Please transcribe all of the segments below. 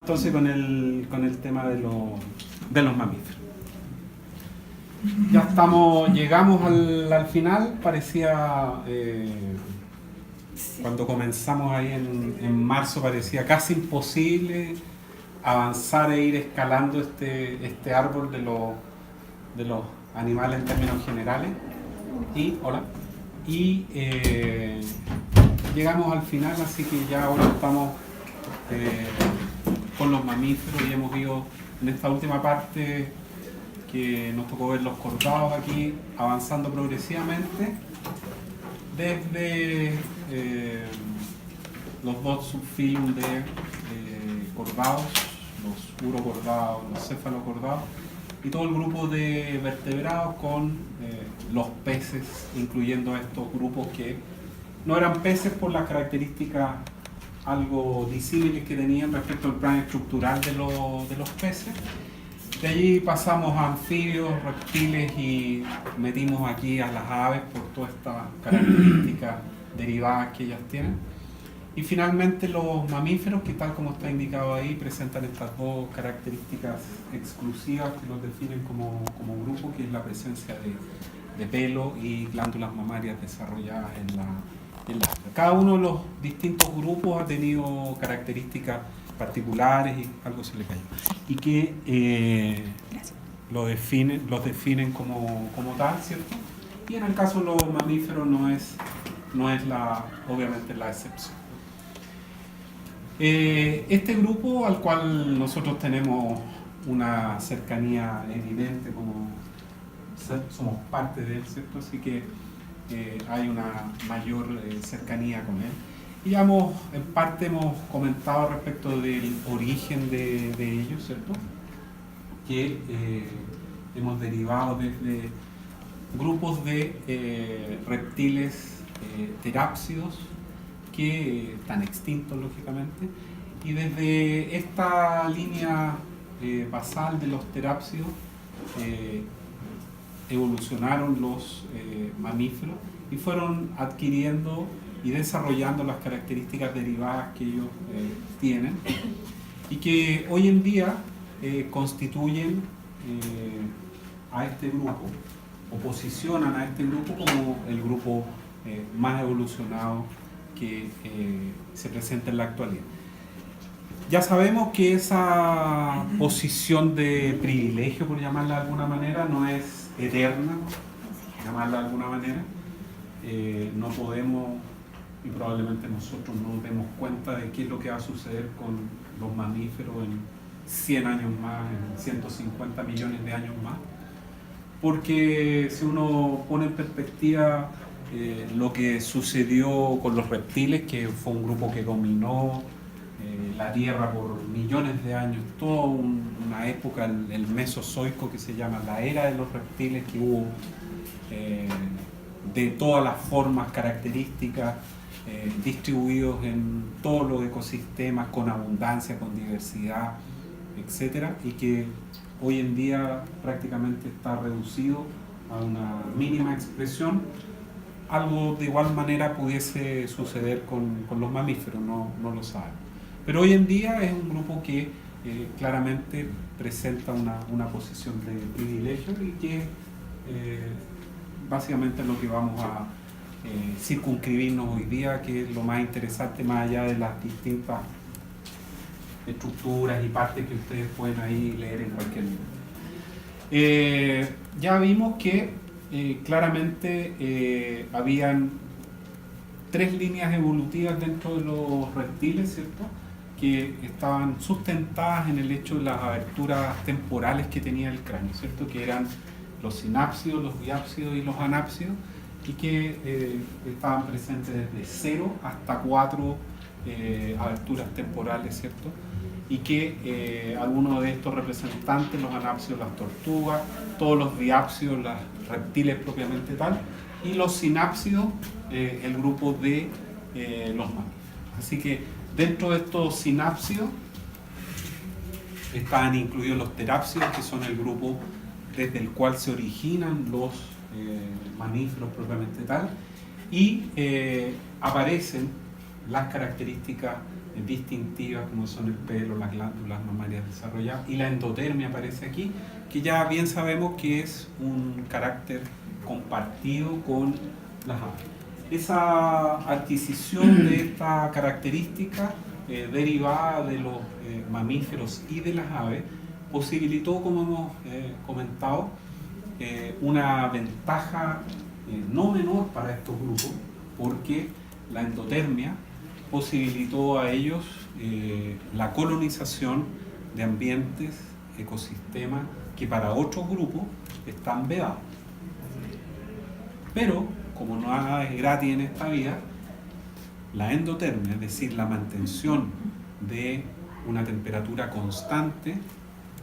Entonces con el tema de los mamíferos. Ya llegamos al final. Parecía, cuando comenzamos ahí en marzo, parecía casi imposible avanzar e ir escalando este árbol de los animales en términos generales. Y llegamos al final, así que ya ahora estamos con los mamíferos y hemos ido en esta última parte que nos tocó ver los cordados aquí, avanzando progresivamente desde los dos subfilum de cordados, los urocordados, los cefalocordados y todo el grupo de vertebrados con los peces, incluyendo estos grupos que no eran peces por las características algo disímiles que tenían respecto al plan estructural de los peces. De allí pasamos a anfibios, reptiles y metimos aquí a las aves por todas estas características derivadas que ellas tienen. Y finalmente los mamíferos, que tal como está indicado ahí, presentan estas dos características exclusivas que los definen como grupo, que es la presencia de pelo y glándulas mamarias desarrolladas en la. Cada uno de los distintos grupos ha tenido características particulares y algo se le cayó. Y que los definen como tal, ¿cierto? Y en el caso de los mamíferos no es obviamente la excepción. Este grupo al cual nosotros tenemos una cercanía evidente, como somos parte de él, ¿cierto? Así que hay una mayor cercanía con él. Y en parte hemos comentado respecto del origen de ellos, ¿cierto? Que hemos derivado desde grupos de reptiles terápsidos que están extintos, lógicamente, y desde esta línea basal de los terápsidos evolucionaron los mamíferos y fueron adquiriendo y desarrollando las características derivadas que ellos tienen y que hoy en día constituyen a este grupo o posicionan a este grupo como el grupo más evolucionado que se presenta en la actualidad. Ya sabemos que esa posición de privilegio, por llamarla de alguna manera, no es eterna, llamarla de alguna manera. No podemos, y probablemente nosotros no nos demos cuenta de qué es lo que va a suceder con los mamíferos en 100 años más, en 150 millones de años más. Porque si uno pone en perspectiva lo que sucedió con los reptiles, que fue un grupo que dominó la Tierra por millones de años, toda una época, el Mesozoico, que se llama la era de los reptiles, que hubo de todas las formas, características, distribuidos en todos los ecosistemas, con abundancia, con diversidad, etc. Y que hoy en día prácticamente está reducido a una mínima expresión. Algo de igual manera pudiese suceder con los mamíferos, no lo sabemos. Pero hoy en día es un grupo que claramente presenta una posición de privilegio y que básicamente es lo que vamos a circunscribirnos hoy día, que es lo más interesante, más allá de las distintas estructuras y partes que ustedes pueden ahí leer en cualquier libro. Ya vimos que claramente habían tres líneas evolutivas dentro de los reptiles, ¿cierto?, que estaban sustentadas en el hecho de las aberturas temporales que tenía el cráneo, ¿cierto?, que eran los sinápsidos, los diápsidos y los anápsidos, y que estaban presentes desde 0 hasta 4 aberturas temporales, ¿cierto?, y que algunos de estos representantes, los anápsidos, las tortugas, todos los diápsidos, los reptiles propiamente tal, y los sinápsidos, el grupo de los mamíferos. Así que dentro de estos sinápsidos estaban incluidos los terápsidos, que son el grupo desde el cual se originan los mamíferos propiamente tal, y aparecen las características distintivas como son el pelo, las glándulas mamarias desarrolladas, y la endotermia aparece aquí, que ya bien sabemos que es un carácter compartido con las aves. Esa adquisición de esta característica derivada de los mamíferos y de las aves posibilitó, como hemos comentado, una ventaja no menor para estos grupos, porque la endotermia posibilitó a ellos la colonización de ambientes, ecosistemas que para otros grupos están vedados. Pero, como no nada es gratis en esta vida, la endotermia, es decir, la mantención de una temperatura constante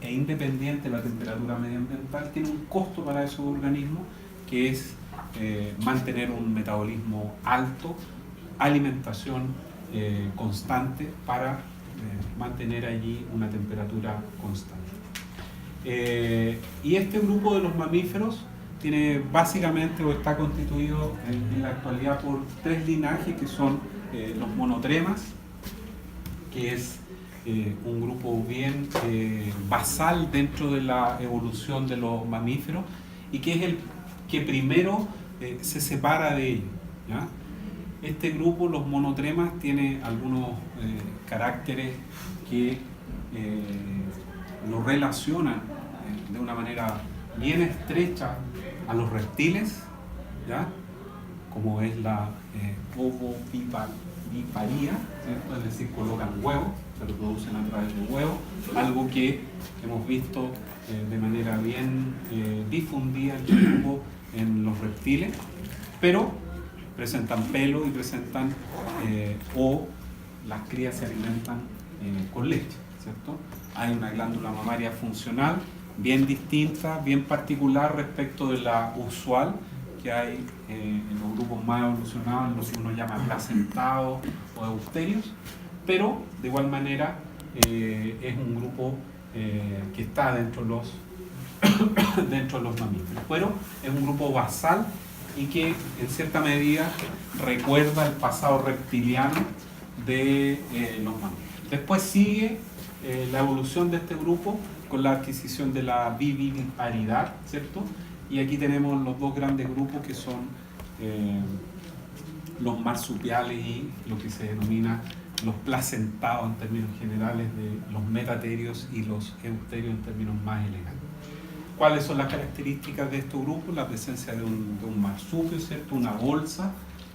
e independiente de la temperatura medioambiental, tiene un costo para esos organismos, que es mantener un metabolismo alto, alimentación constante para mantener allí una temperatura constante. Y este grupo de los mamíferos tiene básicamente, o está constituido en la actualidad por 3 linajes, que son los monotremas, que es un grupo bien basal dentro de la evolución de los mamíferos, y que es el que primero se separa de ellos, ¿ya? Este grupo, los monotremas, tiene algunos caracteres que lo relacionan de una manera bien estrecha a los reptiles, ¿ya? Como es la ovoviparía, ¿cierto? Es decir, colocan huevos, se reproducen a través de huevos, algo que hemos visto de manera bien difundida en el grupo en los reptiles, pero presentan pelo y presentan o las crías se alimentan con leche, ¿cierto? Hay una glándula mamaria funcional bien distinta, bien particular respecto de la usual que hay en los grupos más evolucionados, en los que uno llama placentados o eusterios, pero de igual manera es un grupo que está dentro de los mamíferos, pero es un grupo basal y que en cierta medida recuerda el pasado reptiliano de los mamíferos. Después sigue la evolución de este grupo con la adquisición de la viviparidad, ¿cierto? Y aquí tenemos los 2 grandes grupos, que son los marsupiales y lo que se denomina los placentados en términos generales, de los metaterios y los eusterios en términos más elegantes. ¿Cuáles son las características de estos grupos? La presencia de un marsupio, ¿cierto? Una bolsa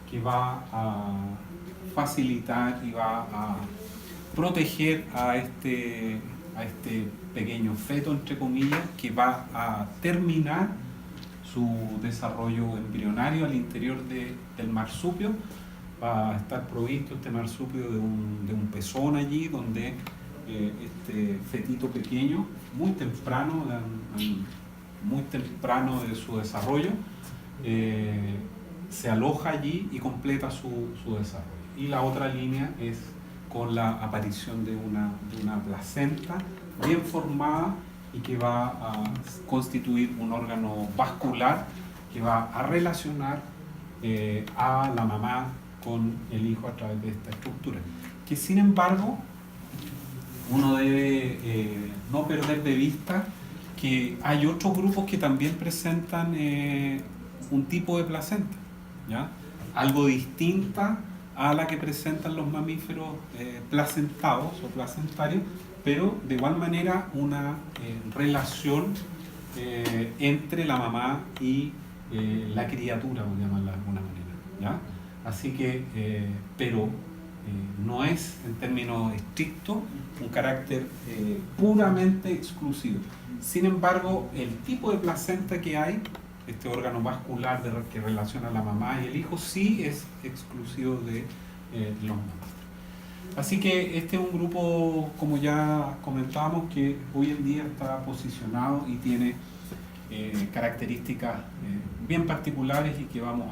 que va a facilitar y va a proteger a este pequeño feto, entre comillas, que va a terminar su desarrollo embrionario al interior del marsupio. Va a estar provisto este marsupio de un pezón allí, donde este fetito pequeño, muy temprano de su desarrollo, se aloja allí y completa su desarrollo. Y la otra línea es con la aparición de una placenta bien formada y que va a constituir un órgano vascular que va a relacionar a la mamá con el hijo a través de esta estructura, que sin embargo uno debe no perder de vista que hay otros grupos que también presentan un tipo de placenta, ¿ya? Algo distinta a la que presentan los mamíferos placentados o placentarios, pero de igual manera una relación entre la mamá y la criatura, por llamarla de alguna manera, ¿ya? Así que, pero no es en términos estrictos un carácter puramente exclusivo. Sin embargo, el tipo de placenta que hay, este órgano vascular que relaciona a la mamá y el hijo, sí es exclusivo de los mamíferos. Así que este es un grupo, como ya comentábamos, que hoy en día está posicionado y tiene características bien particulares y que vamos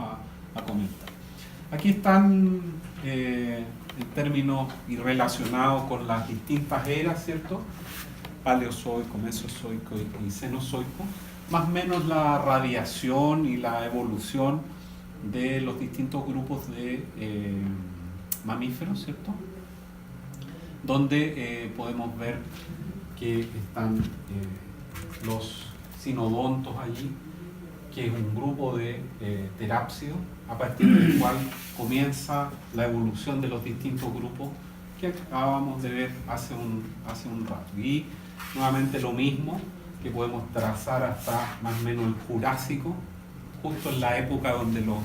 a comentar. Aquí están en términos y relacionados con las distintas eras, ¿cierto? Paleozoico, mesozoico y cenozoico, más o menos la radiación y la evolución de los distintos grupos de mamíferos, ¿cierto? donde podemos ver que están los sinodontos allí, que es un grupo de terápsidos, a partir del cual comienza la evolución de los distintos grupos que acabamos de ver hace un rato. Y nuevamente lo mismo, que podemos trazar hasta más o menos el Jurásico, justo en la época donde los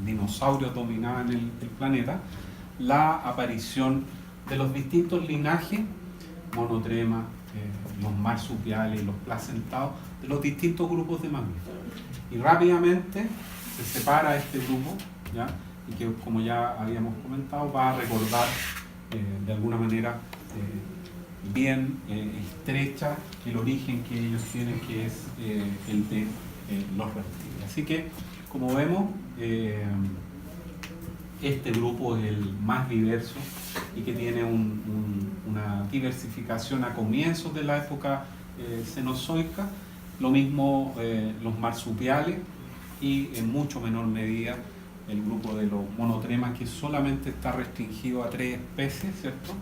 dinosaurios dominaban el planeta, la aparición de los distintos linajes, monotrema, los marsupiales, los placentados, de los distintos grupos de mamíferos. Y rápidamente se separa este grupo, ¿ya? Y que, como ya habíamos comentado, va a recordar de alguna manera bien estrecha el origen que ellos tienen, que es el de los reptiles. Así que, como vemos, este grupo es el más diverso y que tiene una diversificación a comienzos de la época cenozoica. Lo mismo los marsupiales y en mucho menor medida el grupo de los monotremas, que solamente está restringido a 3 especies, ¿cierto?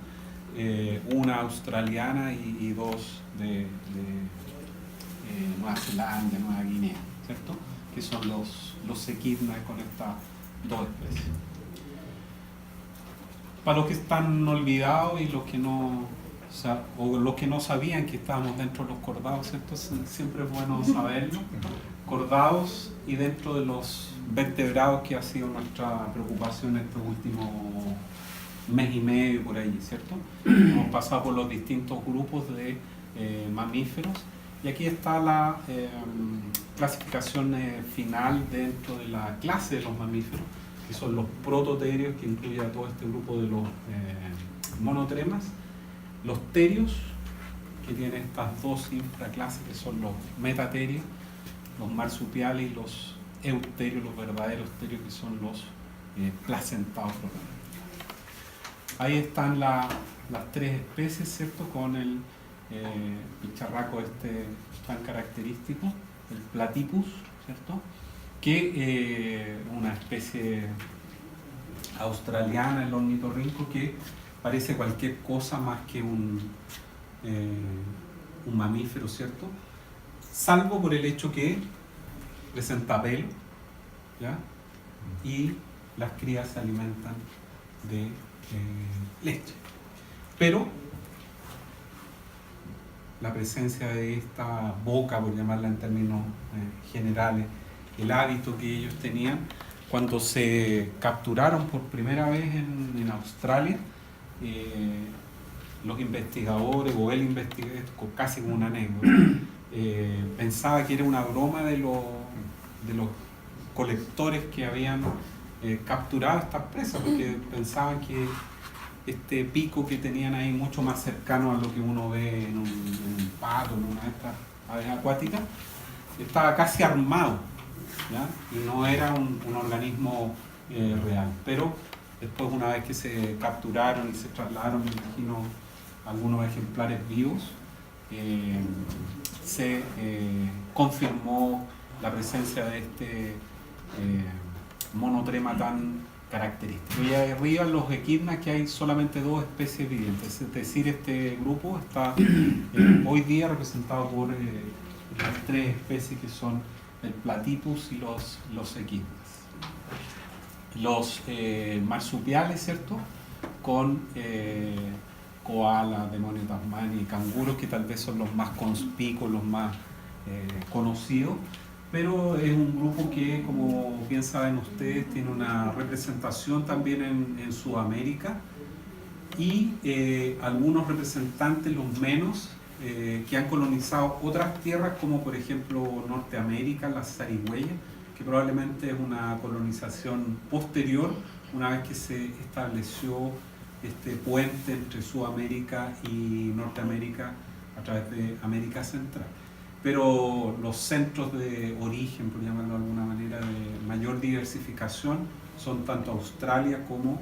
Una australiana y 2 de Nueva Zelanda, Nueva Guinea, ¿cierto? Que son los equidnas con estas 2 especies. Para los que están olvidados y los que no sabían que estábamos dentro de los cordados, ¿cierto? Siempre es bueno saberlo. Cordados y dentro de los vertebrados, que ha sido nuestra preocupación estos últimos mes y medio por ahí, ¿cierto? Hemos pasado por los distintos grupos de mamíferos y aquí está la clasificación final dentro de la clase de los mamíferos, que son los prototerios, que incluye a todo este grupo de los monotremas, los terios, que tienen estas 2 infraclases, que son los metaterios, los marsupiales, y los euterios, los verdaderos terios, que son los placentados propiamente. Ahí están las 3 especies, ¿cierto? Con el bicharraco tan característico, el Platypus, ¿cierto? Que una especie australiana, el ornitorrinco, que parece cualquier cosa más que un mamífero, ¿cierto? Salvo por el hecho que presenta pelo, ¿ya? Y las crías se alimentan de leche. Pero la presencia de esta boca, por llamarla en términos generales, el hábito que ellos tenían cuando se capturaron por primera vez en Australia, los investigadores, o el investigador, casi como una anécdota, pensaba que era una broma de los colectores que habían capturado estas presas, porque pensaban que este pico que tenían ahí, mucho más cercano a lo que uno ve en un pato, en una de estas aves acuáticas, estaba casi armado, ¿ya? Y no era un organismo real. Pero después, una vez que se capturaron y se trasladaron, me imagino, algunos ejemplares vivos, se confirmó la presencia de este monotrema tan característico. Y arriba en los equidnas, que hay solamente 2 especies vivientes, es decir, este grupo está hoy día representado por las 3 especies, que son el Platypus y los equidnas. Los marsupiales, ¿cierto? Con koalas, demonio tasmanio y canguros, que tal vez son los más conspicuos, los más conocidos, pero es un grupo que, como bien saben ustedes, tiene una representación también en Sudamérica, y algunos representantes, los menos, que han colonizado otras tierras, como por ejemplo Norteamérica, las zarigüeyas, que probablemente es una colonización posterior, una vez que se estableció este puente entre Sudamérica y Norteamérica a través de América Central. Pero los centros de origen, por llamarlo de alguna manera, de mayor diversificación, son tanto Australia como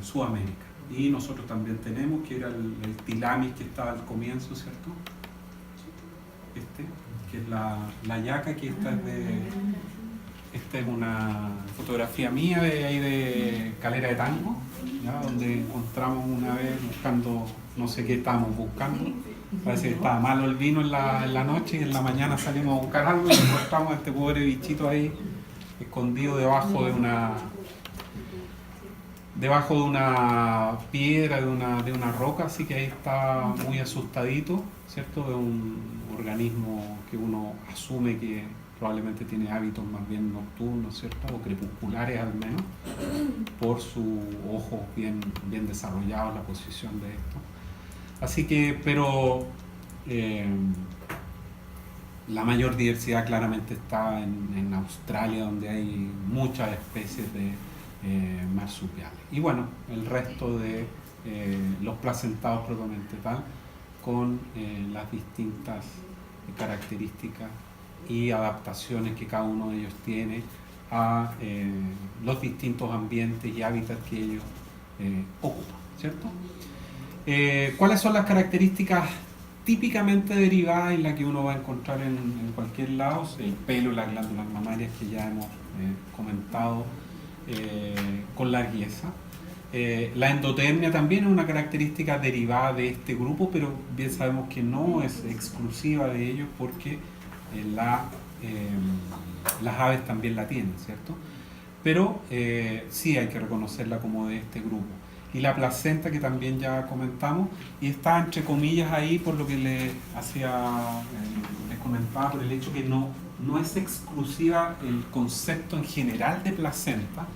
Sudamérica. Y nosotros también tenemos, que era el tilamis que estaba al comienzo, ¿cierto? Que es la yaca, que esta es Esta es una fotografía mía de ahí de Calera de Tango, ¿ya? Donde encontramos una vez buscando, no sé qué estábamos buscando. Parece que estaba malo el vino en la noche y en la mañana salimos a buscar algo y encontramos a este pobre bichito ahí escondido debajo de una piedra, de una roca, así que ahí está muy asustadito, ¿cierto? De un organismo que uno asume que probablemente tiene hábitos más bien nocturnos, ¿cierto? O crepusculares al menos, por sus ojos bien desarrollados, la posición de esto. Así que, pero la mayor diversidad claramente está en Australia, donde hay muchas especies de marsupiales. Y bueno, el resto de los placentados propiamente tal, con las distintas características y adaptaciones que cada uno de ellos tiene a los distintos ambientes y hábitats que ellos ocupan, ¿cierto? ¿Cuáles son las características típicamente derivadas en las que uno va a encontrar en cualquier lado? El pelo y las glándulas mamarias que ya hemos comentado con largueza. La endotermia también es una característica derivada de este grupo, pero bien sabemos que no es exclusiva de ellos porque las aves también la tienen, ¿cierto? Pero sí hay que reconocerla como de este grupo. Y la placenta, que también ya comentamos, y está entre comillas ahí por lo que les comentaba, por el hecho que no es exclusiva el concepto en general de placenta,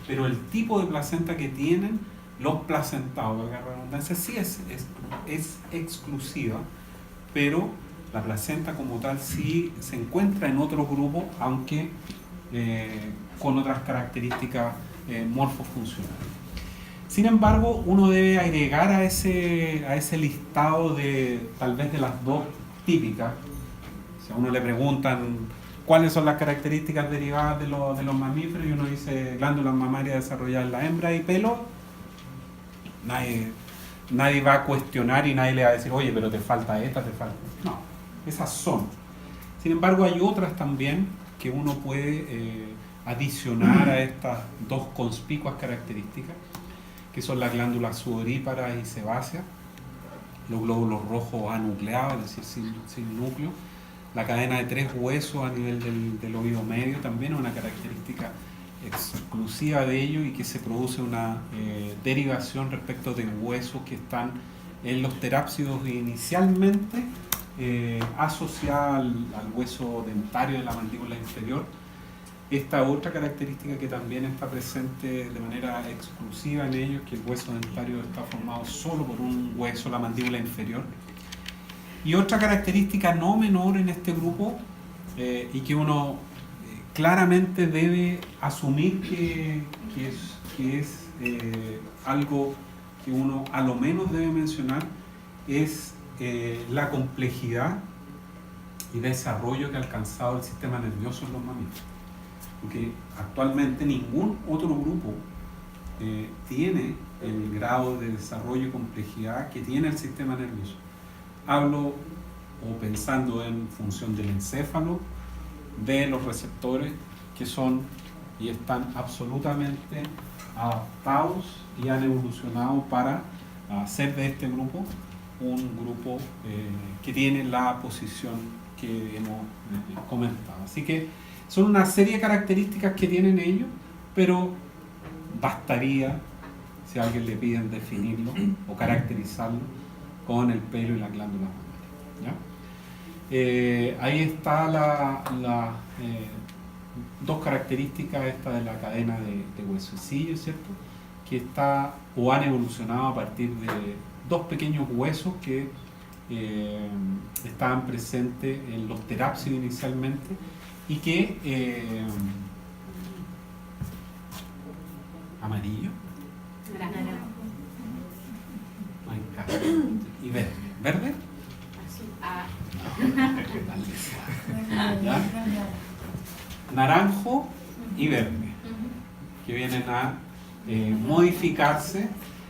pero el tipo de placenta que tienen los placentados, valga la redundancia, sí es exclusiva, pero la placenta como tal sí se encuentra en otro grupo, aunque con otras características morfofuncionales. Sin embargo, uno debe agregar a ese listado de tal vez de las dos típicas. Si a uno le preguntan cuáles son las características derivadas de los mamíferos y uno dice glándulas mamarias desarrolladas en la hembra y pelo, nadie va a cuestionar y nadie le va a decir, oye, pero te falta esta, te falta. No, esas son. Sin embargo, hay otras también que uno puede adicionar a estas dos conspicuas características, que son las glándulas sudoríparas y sebáceas, los glóbulos rojos anucleados, es decir, sin núcleo, la cadena de 3 huesos a nivel del oído medio también es una característica exclusiva de ello y que se produce una derivación respecto de huesos que están en los terápsidos inicialmente asociada al hueso dentario de la mandíbula inferior. Esta otra característica que también está presente de manera exclusiva en ellos, que el hueso dentario está formado solo por un hueso, la mandíbula inferior. Y otra característica no menor en este grupo, y que uno claramente debe asumir que es algo que uno a lo menos debe mencionar, es la complejidad y desarrollo que ha alcanzado el sistema nervioso en los mamíferos. Porque actualmente ningún otro grupo tiene el grado de desarrollo y complejidad que tiene el sistema nervioso. Hablo o pensando en función del encéfalo, de los receptores que son y están absolutamente adaptados y han evolucionado para hacer de este grupo un grupo que tiene la posición que hemos comentado. Así que son una serie de características que tienen ellos, pero bastaría, si a alguien le piden definirlo o caracterizarlo, con el pelo y la glándula mamaria, ¿ya? Ahí está dos características, esta de la cadena de huesecillos, ¿cierto? Que está o han evolucionado a partir de dos pequeños huesos que estaban presentes en los terápsidos inicialmente y que amarillo y verde ¿ya? Naranjo y verde, que vienen a modificarse.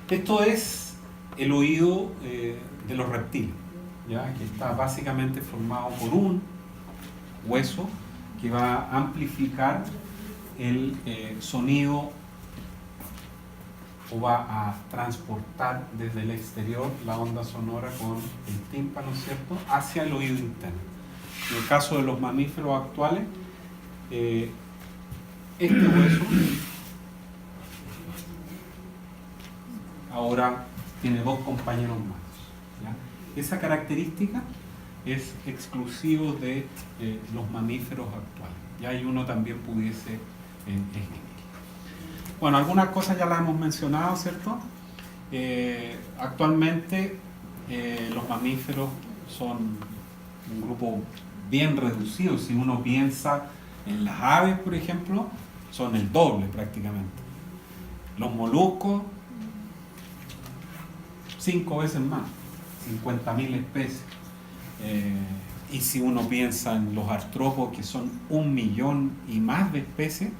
Esto es el oído de los reptiles, ¿ya? Que está básicamente formado por un hueso que va a amplificar el sonido, o va a transportar desde el exterior la onda sonora con el tímpano, ¿cierto?, hacia el oído interno. En el caso de los mamíferos actuales, este hueso ahora tiene dos compañeros más, ¿ya? Esa característica es exclusivo de los mamíferos actuales. Ya hay uno también pudiese escribir. Bueno, algunas cosas ya las hemos mencionado, ¿cierto? Actualmente los mamíferos son un grupo bien reducido. Si uno piensa en las aves, por ejemplo, son el doble prácticamente. Los moluscos, 5 veces más, 50.000 especies. Y si uno piensa en los artrópodos, que son 1 millón y más de especies,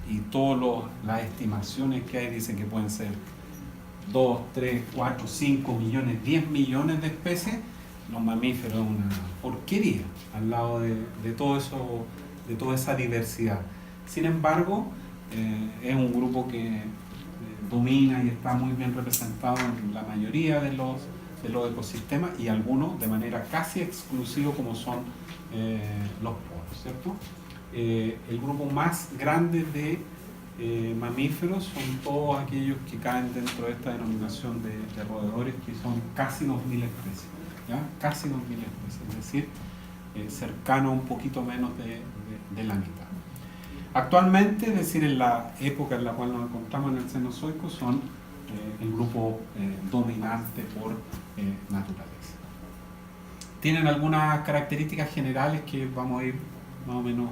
y todas las estimaciones que hay dicen que pueden ser 2, 3, 4, 5 millones, 10 millones de especies, los mamíferos es una porquería al lado de todo eso, de toda esa diversidad. Sin embargo, es un grupo que domina y está muy bien representado en la mayoría de los ecosistemas, y algunos de manera casi exclusiva, como son los poros, ¿cierto? El grupo más grande de mamíferos son todos aquellos que caen dentro de esta denominación de roedores, que son casi 2.000 especies, ¿ya? Casi 2.000 especies, es decir, cercano a un poquito menos de la mitad. Actualmente, es decir, en la época en la cual nos encontramos en el Cenozoico, son el grupo dominante por naturaleza. Tienen algunas características generales que vamos a ir más o menos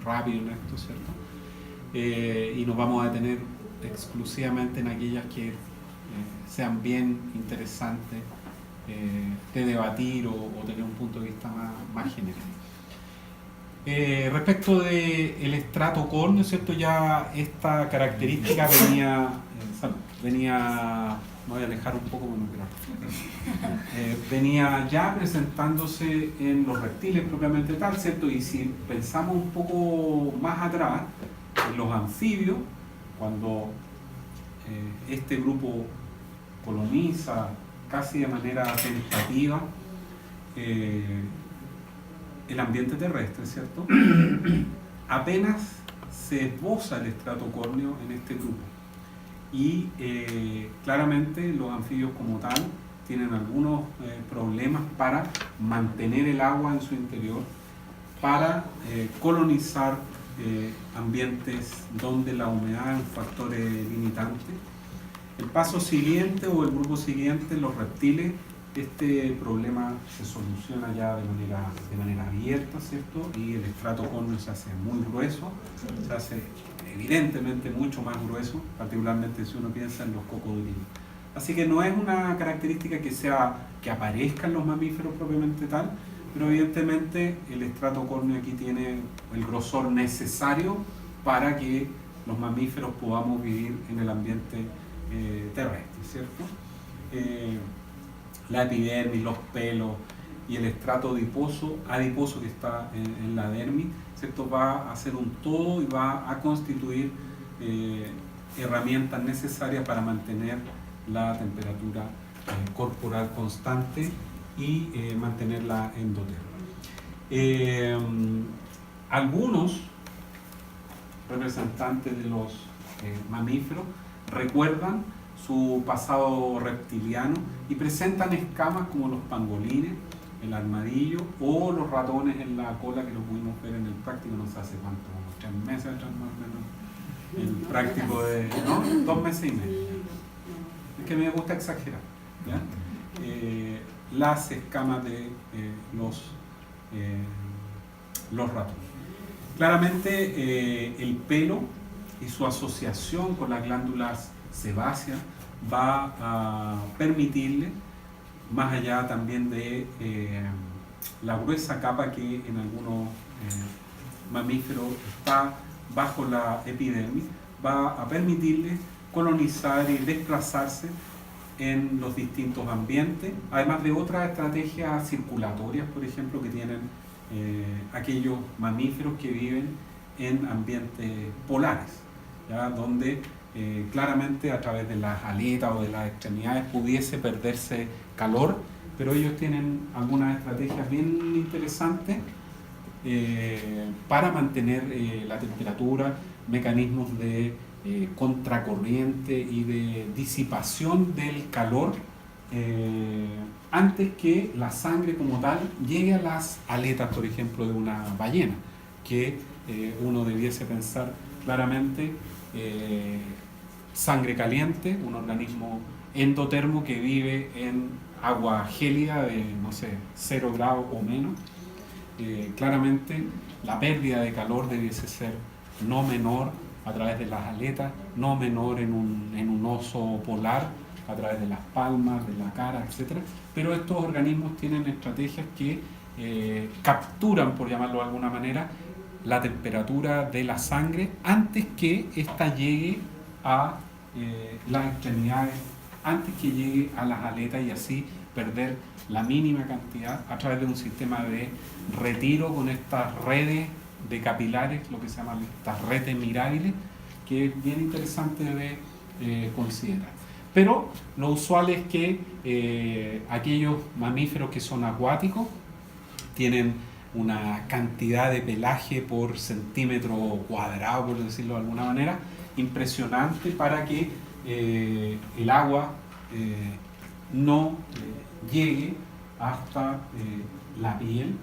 rápido en esto, ¿cierto? Y nos vamos a detener exclusivamente en aquellas que sean bien interesantes de debatir o tener un punto de vista más general. Respecto del estrato córneo, ¿cierto? Ya esta característica venía, me voy a alejar un poco, venía ya presentándose en los reptiles propiamente tal, ¿cierto? Y si pensamos un poco más atrás, en los anfibios, cuando este grupo coloniza casi de manera tentativa el ambiente terrestre, ¿cierto? Apenas se esboza el estrato córneo en este grupo. Y claramente los anfibios como tal tienen algunos problemas para mantener el agua en su interior, para colonizar ambientes donde la humedad es un factor limitante. El paso siguiente o el grupo siguiente, los reptiles, este problema se soluciona ya de manera abierta, ¿cierto? Y el estrato córneo se hace muy grueso, se hace evidentemente mucho más grueso, particularmente si uno piensa en los cocodrilos. Así que no es una característica que aparezca en los mamíferos propiamente tal, pero evidentemente el estrato córneo aquí tiene el grosor necesario para que los mamíferos podamos vivir en el ambiente terrestre, ¿cierto? La epidermis, los pelos y el estrato adiposo que está en la dermis, ¿cierto? Va a ser un todo y va a constituir herramientas necesarias para mantener la temperatura corporal constante y mantenerla endoterma. Algunos representantes de los mamíferos recuerdan su pasado reptiliano y presentan escamas como los pangolines, el armadillo o los ratones en la cola, que lo pudimos ver en el práctico no sé hace cuánto, como 3 meses atrás más o menos, el práctico de, ¿no? 2 meses y medio. Es que me gusta exagerar, ¿ya? Las escamas de los ratones. Claramente el pelo y su asociación con las glándulas sebáceas va a permitirle, más allá también de la gruesa capa que en algunos mamíferos está bajo la epidermis, va a permitirle colonizar y desplazarse en los distintos ambientes, además de otras estrategias circulatorias, por ejemplo, que tienen aquellos mamíferos que viven en ambientes polares, ¿ya? Donde claramente a través de las aletas o de las extremidades pudiese perderse calor, pero ellos tienen algunas estrategias bien interesantes para mantener la temperatura, mecanismos de contracorriente y de disipación del calor antes que la sangre como tal llegue a las aletas, por ejemplo, de una ballena, que uno debiese pensar claramente sangre caliente, un organismo endotermo que vive en agua gélida de, no sé, 0 grados o menos. Claramente la pérdida de calor debiese ser no menor a través de las aletas, no menor en un oso polar, a través de las palmas, de la cara, etc. Pero estos organismos tienen estrategias que capturan, por llamarlo de alguna manera, la temperatura de la sangre antes que ésta llegue a las extremidades, antes que llegue a las aletas, y así perder la mínima cantidad a través de un sistema de retiro con estas redes de capilares, lo que se llaman estas redes mirábiles, que es bien interesante de considerar. Pero lo usual es que aquellos mamíferos que son acuáticos tienen una cantidad de pelaje por centímetro cuadrado, por decirlo de alguna manera, impresionante para que el agua no llegue hasta la piel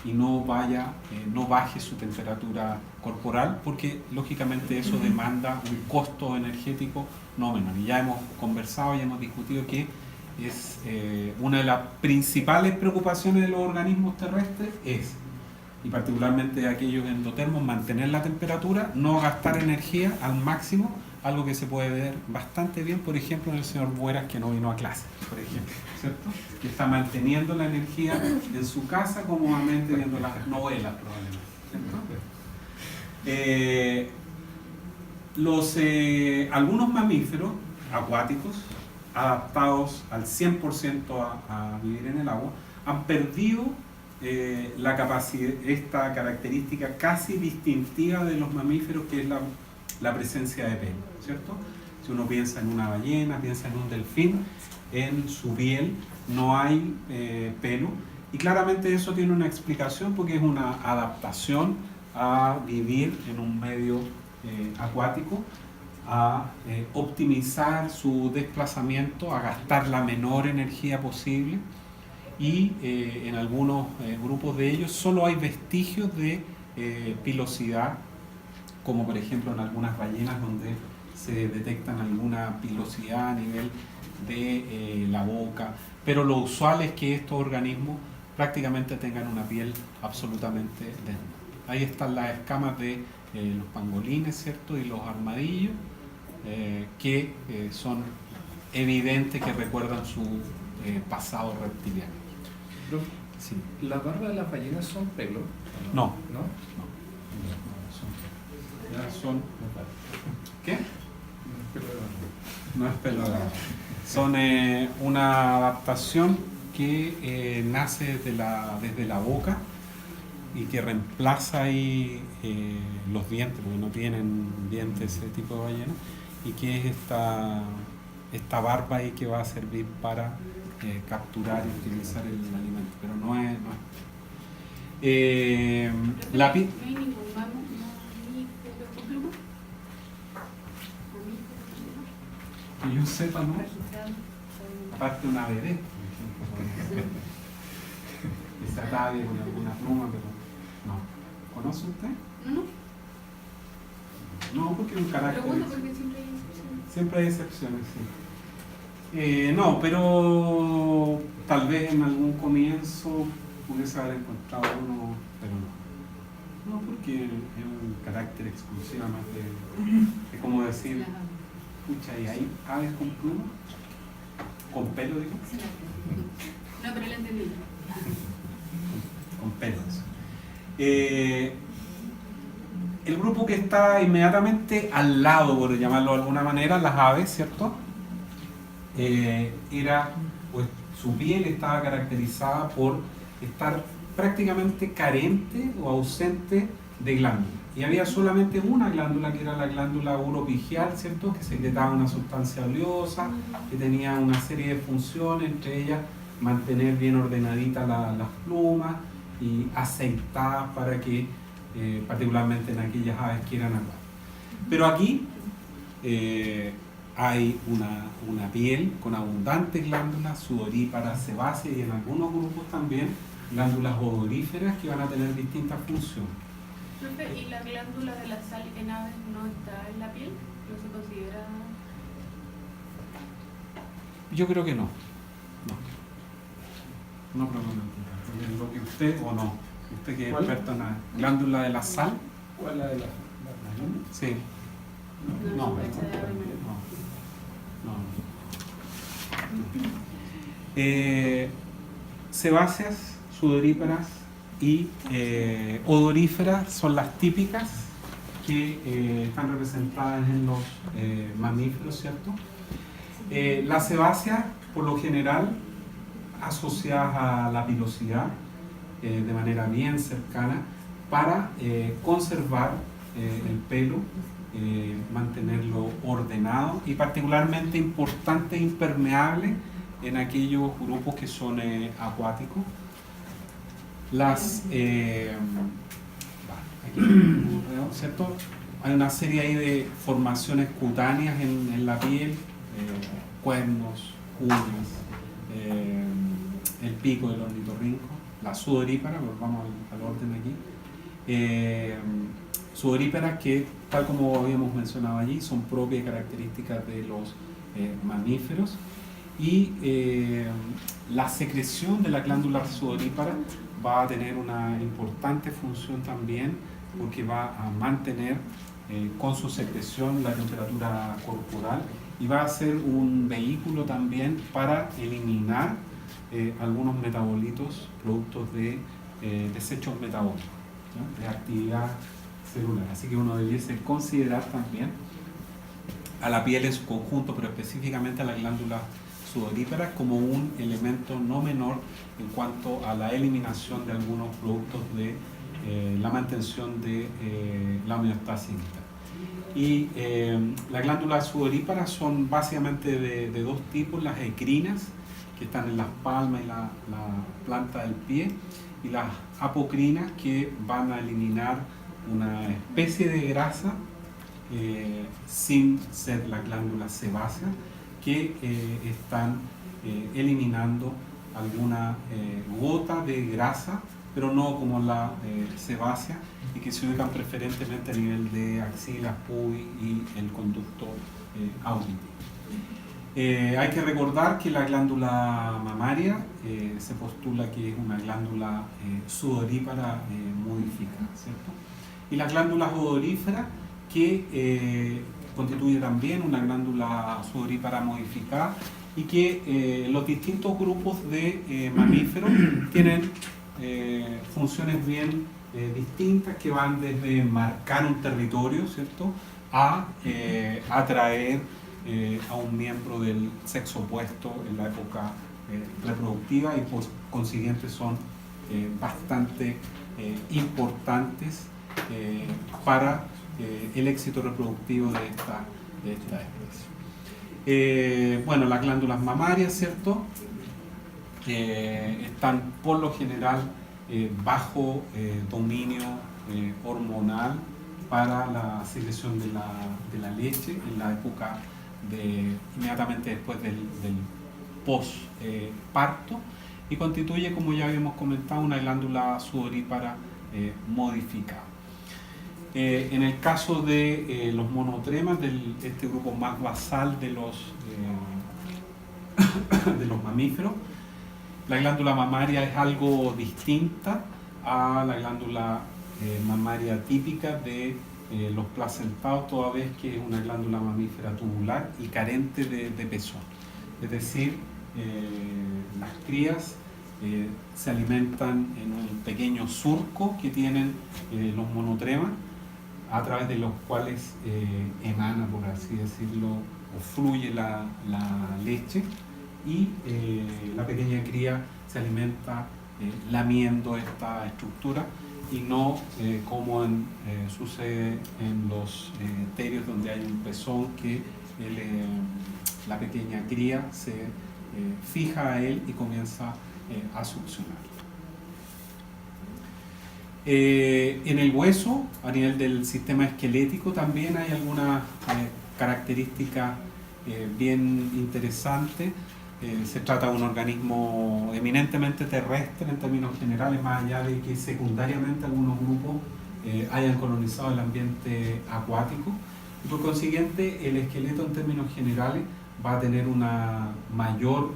y no baje su temperatura corporal, porque lógicamente eso demanda un costo energético no menor. Y ya hemos conversado y hemos discutido que es una de las principales preocupaciones de los organismos terrestres y particularmente de aquellos endotermos, mantener la temperatura, no gastar energía al máximo, algo que se puede ver bastante bien, por ejemplo, en el señor Bueras, que no vino a clase, por ejemplo, ¿cierto? Que está manteniendo la energía en su casa cómodamente viendo las novelas, probablemente, ¿cierto? Algunos mamíferos acuáticos, adaptados al 100% a vivir en el agua, han perdido la capacidad, esta característica casi distintiva de los mamíferos, que es la presencia de pelo, ¿cierto? Si uno piensa en una ballena, piensa en un delfín, en su piel no hay pelo, y claramente eso tiene una explicación, porque es una adaptación a vivir en un medio acuático, a optimizar su desplazamiento, a gastar la menor energía posible, y en algunos grupos de ellos solo hay vestigios de pilosidad, como por ejemplo en algunas ballenas, donde se detectan alguna pilosidad a nivel de la boca, pero lo usual es que estos organismos prácticamente tengan una piel absolutamente desnuda. Ahí están las escamas de los pangolines, ¿cierto? Y los armadillos, que son evidentes, que recuerdan su pasado reptiliano. Sí. ¿Las barbas de las ballenas son pelo? No. ¿No? Son ¿qué? No es pelo de barba. Son una adaptación que nace desde la boca y que reemplaza ahí los dientes, porque no tienen dientes ese tipo de ballena, y que es esta barba ahí que va a servir para capturar y utilizar el alimento, pero no es no hay ningún que yo sepa, ¿no? Aparte una bebé, que se ataque con alguna pluma, pero no. ¿Conoce usted? No. No, porque es un carácter. Pregunto porque siempre hay excepciones. Siempre hay excepciones, sí. No, pero tal vez en algún comienzo pudiese haber encontrado uno, pero no. No, porque es un carácter exclusivamente de como decir, escucha, ¿y hay aves con pluma? ¿Con pelo, digo? No, pero lo entendí. Con pelos. El grupo que está inmediatamente al lado, por llamarlo de alguna manera, las aves, ¿cierto? Pues su piel estaba caracterizada por estar prácticamente carente o ausente de glándulas. y había solamente una glándula, que era la glándula uropigial, ¿cierto? Que secretaba una sustancia oleosa, que tenía una serie de funciones, entre ellas mantener bien ordenaditas las plumas y aceitadas para que, particularmente en aquellas aves que eran acuáticas. Pero aquí hay una piel con abundantes glándulas sudoríparas, sebáceas y en algunos grupos también glándulas odoríferas que van a tener distintas funciones. Profe, ¿y la glándula de la sal en aves no está en la piel? ¿No se considera? Yo creo que no. No probablemente. Lo que usted o no. Usted que es experto en la glándula de la sal. ¿Cuál es la de la Sí. No, No. hecha de ave No. Sebáceas, sudoríparas y odoríferas son las típicas que están representadas en los mamíferos, ¿cierto? Las sebáceas, por lo general, asociadas a la pilosidad de manera bien cercana para conservar el pelo, mantenerlo ordenado y particularmente importante e impermeable en aquellos grupos que son acuáticos. ¿Cierto? Hay una serie ahí de formaciones cutáneas en la piel, cuernos, uñas, el pico del ornitorrinco, la sudorípara, volvamos al orden aquí. Sudoríparas que, tal como habíamos mencionado allí, son propias características de los mamíferos, y la secreción de la glándula sudorípara va a tener una importante función también, porque va a mantener con su secreción la temperatura corporal y va a ser un vehículo también para eliminar algunos metabolitos, productos de desechos metabólicos, ¿no? De actividad celular. Así que uno debiese considerar también a la piel en su conjunto, pero específicamente a la glándula sudorípara, como un elemento no menor en cuanto a la eliminación de algunos productos de la mantención de la homeostasis vital. Y las glándulas sudoríparas son básicamente de dos tipos: las ecrinas, que están en las palmas y la planta del pie, y las apocrinas, que van a eliminar una especie de grasa sin ser la glándula sebácea, que están eliminando alguna gota de grasa, pero no como la sebácea, y que se ubican preferentemente a nivel de axilas, pubis y el conducto auditivo. Hay que recordar que la glándula mamaria se postula que es una glándula sudorípara modificada, ¿cierto? Y las glándulas odoríferas, que constituye también una glándula sudorípara modificada, y que los distintos grupos de mamíferos tienen funciones bien distintas, que van desde marcar un territorio, ¿cierto?, a atraer a un miembro del sexo opuesto en la época reproductiva, y por consiguiente son bastante importantes para el éxito reproductivo de esta especie. Bueno, las glándulas mamarias, ¿cierto?, están por lo general bajo dominio hormonal para la secreción de la leche en la época inmediatamente después del post-parto, y constituye, como ya habíamos comentado, una glándula sudorípara modificada. En el caso de los monotremas, este grupo más basal de los mamíferos, la glándula mamaria es algo distinta a la glándula mamaria típica de los placentados, toda vez que es una glándula mamífera tubular y carente de pezón. Es decir, las crías se alimentan en un pequeño surco que tienen los monotremas, a través de los cuales emana, por así decirlo, o fluye la leche, y la pequeña cría se alimenta lamiendo esta estructura, y no como sucede en los terios, donde hay un pezón que la pequeña cría se fija a él y comienza a succionar. En el hueso, a nivel del sistema esquelético, también hay algunas características bien interesantes. Se trata de un organismo eminentemente terrestre en términos generales, más allá de que secundariamente algunos grupos hayan colonizado el ambiente acuático. Y por consiguiente, el esqueleto en términos generales va a tener una mayor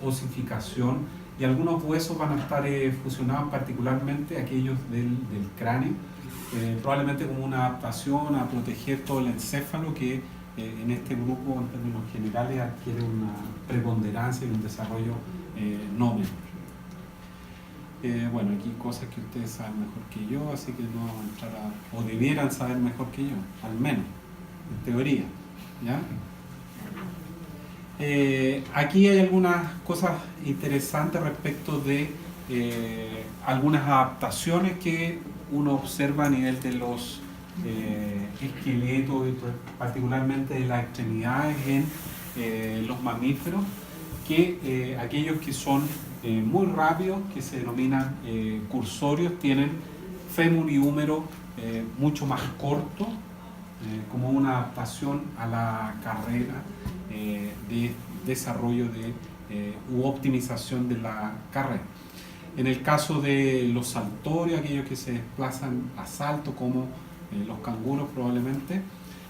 osificación, y algunos huesos van a estar fusionados, particularmente aquellos del cráneo, probablemente como una adaptación a proteger todo el encéfalo, que en este grupo en términos generales adquiere una preponderancia y un desarrollo no menor. Bueno, aquí cosas que ustedes saben mejor que yo, así que no vamos a entrar o debieran saber mejor que yo, al menos, en teoría, ¿ya? Aquí hay algunas cosas interesantes respecto de algunas adaptaciones que uno observa a nivel de los esqueletos, particularmente de las extremidades en los mamíferos, que aquellos que son muy rápidos, que se denominan cursorios, tienen fémur y húmero mucho más cortos, como una adaptación a la carrera de desarrollo u optimización de la carrera. En el caso de los saltorios, aquellos que se desplazan a salto, como los canguros probablemente,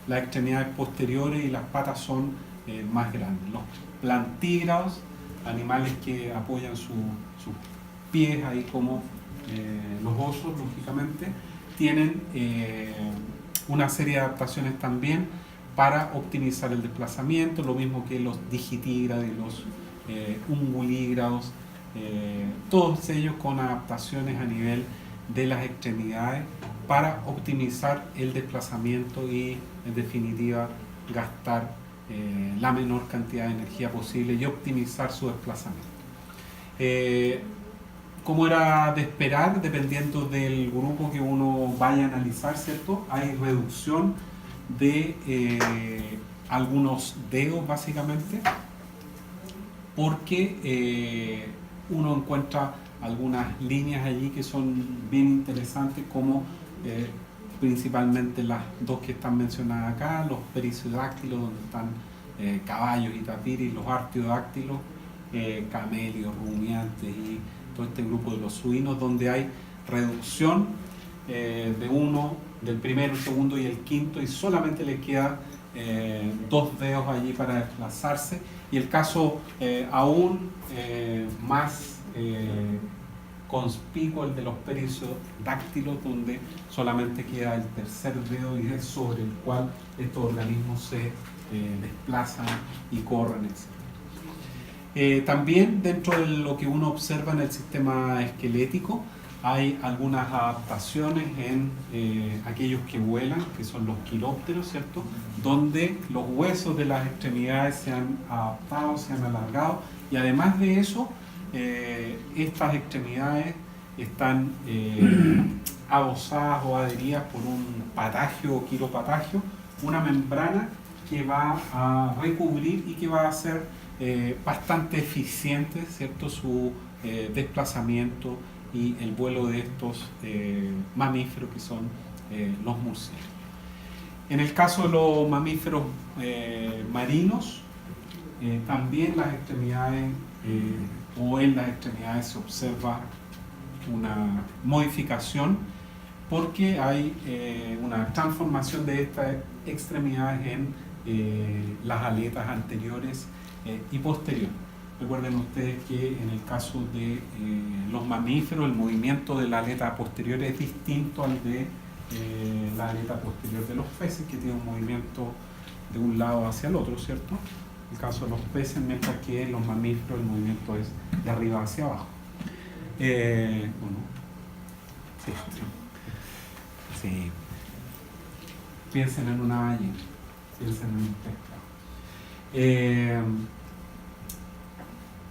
las extremidades posteriores y las patas son más grandes. Los plantígrados, animales que apoyan sus pies ahí como los osos, lógicamente, tienen una serie de adaptaciones también para optimizar el desplazamiento, lo mismo que los digitígrados y los ungulígrados, todos ellos con adaptaciones a nivel de las extremidades para optimizar el desplazamiento y, en definitiva, gastar la menor cantidad de energía posible y optimizar su desplazamiento. Como era de esperar, dependiendo del grupo que uno vaya a analizar, ¿cierto? Hay reducción de algunos dedos, básicamente, porque uno encuentra algunas líneas allí que son bien interesantes, como principalmente las dos que están mencionadas acá, los periciodáctilos, donde están caballos y tapires, los artiodáctilos, camelios, rumiantes y todo este grupo de los suinos, donde hay reducción de uno, del primero, el segundo y el quinto, y solamente le queda dos dedos allí para desplazarse. Y el caso aún más conspicuo, el de los periciodáctilos, donde solamente queda el tercer dedo y es sobre el cual estos organismos se desplazan y corren, etc. También dentro de lo que uno observa en el sistema esquelético hay algunas adaptaciones en aquellos que vuelan, que son los quirópteros, ¿cierto? Donde los huesos de las extremidades se han adaptado, se han alargado, y además de eso, estas extremidades están adosadas o adheridas por un patagio o quiropatagio, una membrana que va a recubrir y que va a ser bastante eficiente, ¿cierto? Su desplazamiento y el vuelo de estos mamíferos, que son los murciélagos. En el caso de los mamíferos marinos, también las extremidades o en las extremidades se observa una modificación, porque hay una transformación de estas extremidades en las aletas anteriores y posteriores. Recuerden ustedes que en el caso de los mamíferos, el movimiento de la aleta posterior es distinto al de la aleta posterior de los peces, que tiene un movimiento de un lado hacia el otro, ¿cierto? En el caso de los peces, mientras que en los mamíferos el movimiento es de arriba hacia abajo. Bueno, sí. Piensen en una ballena, piensen en un pescado.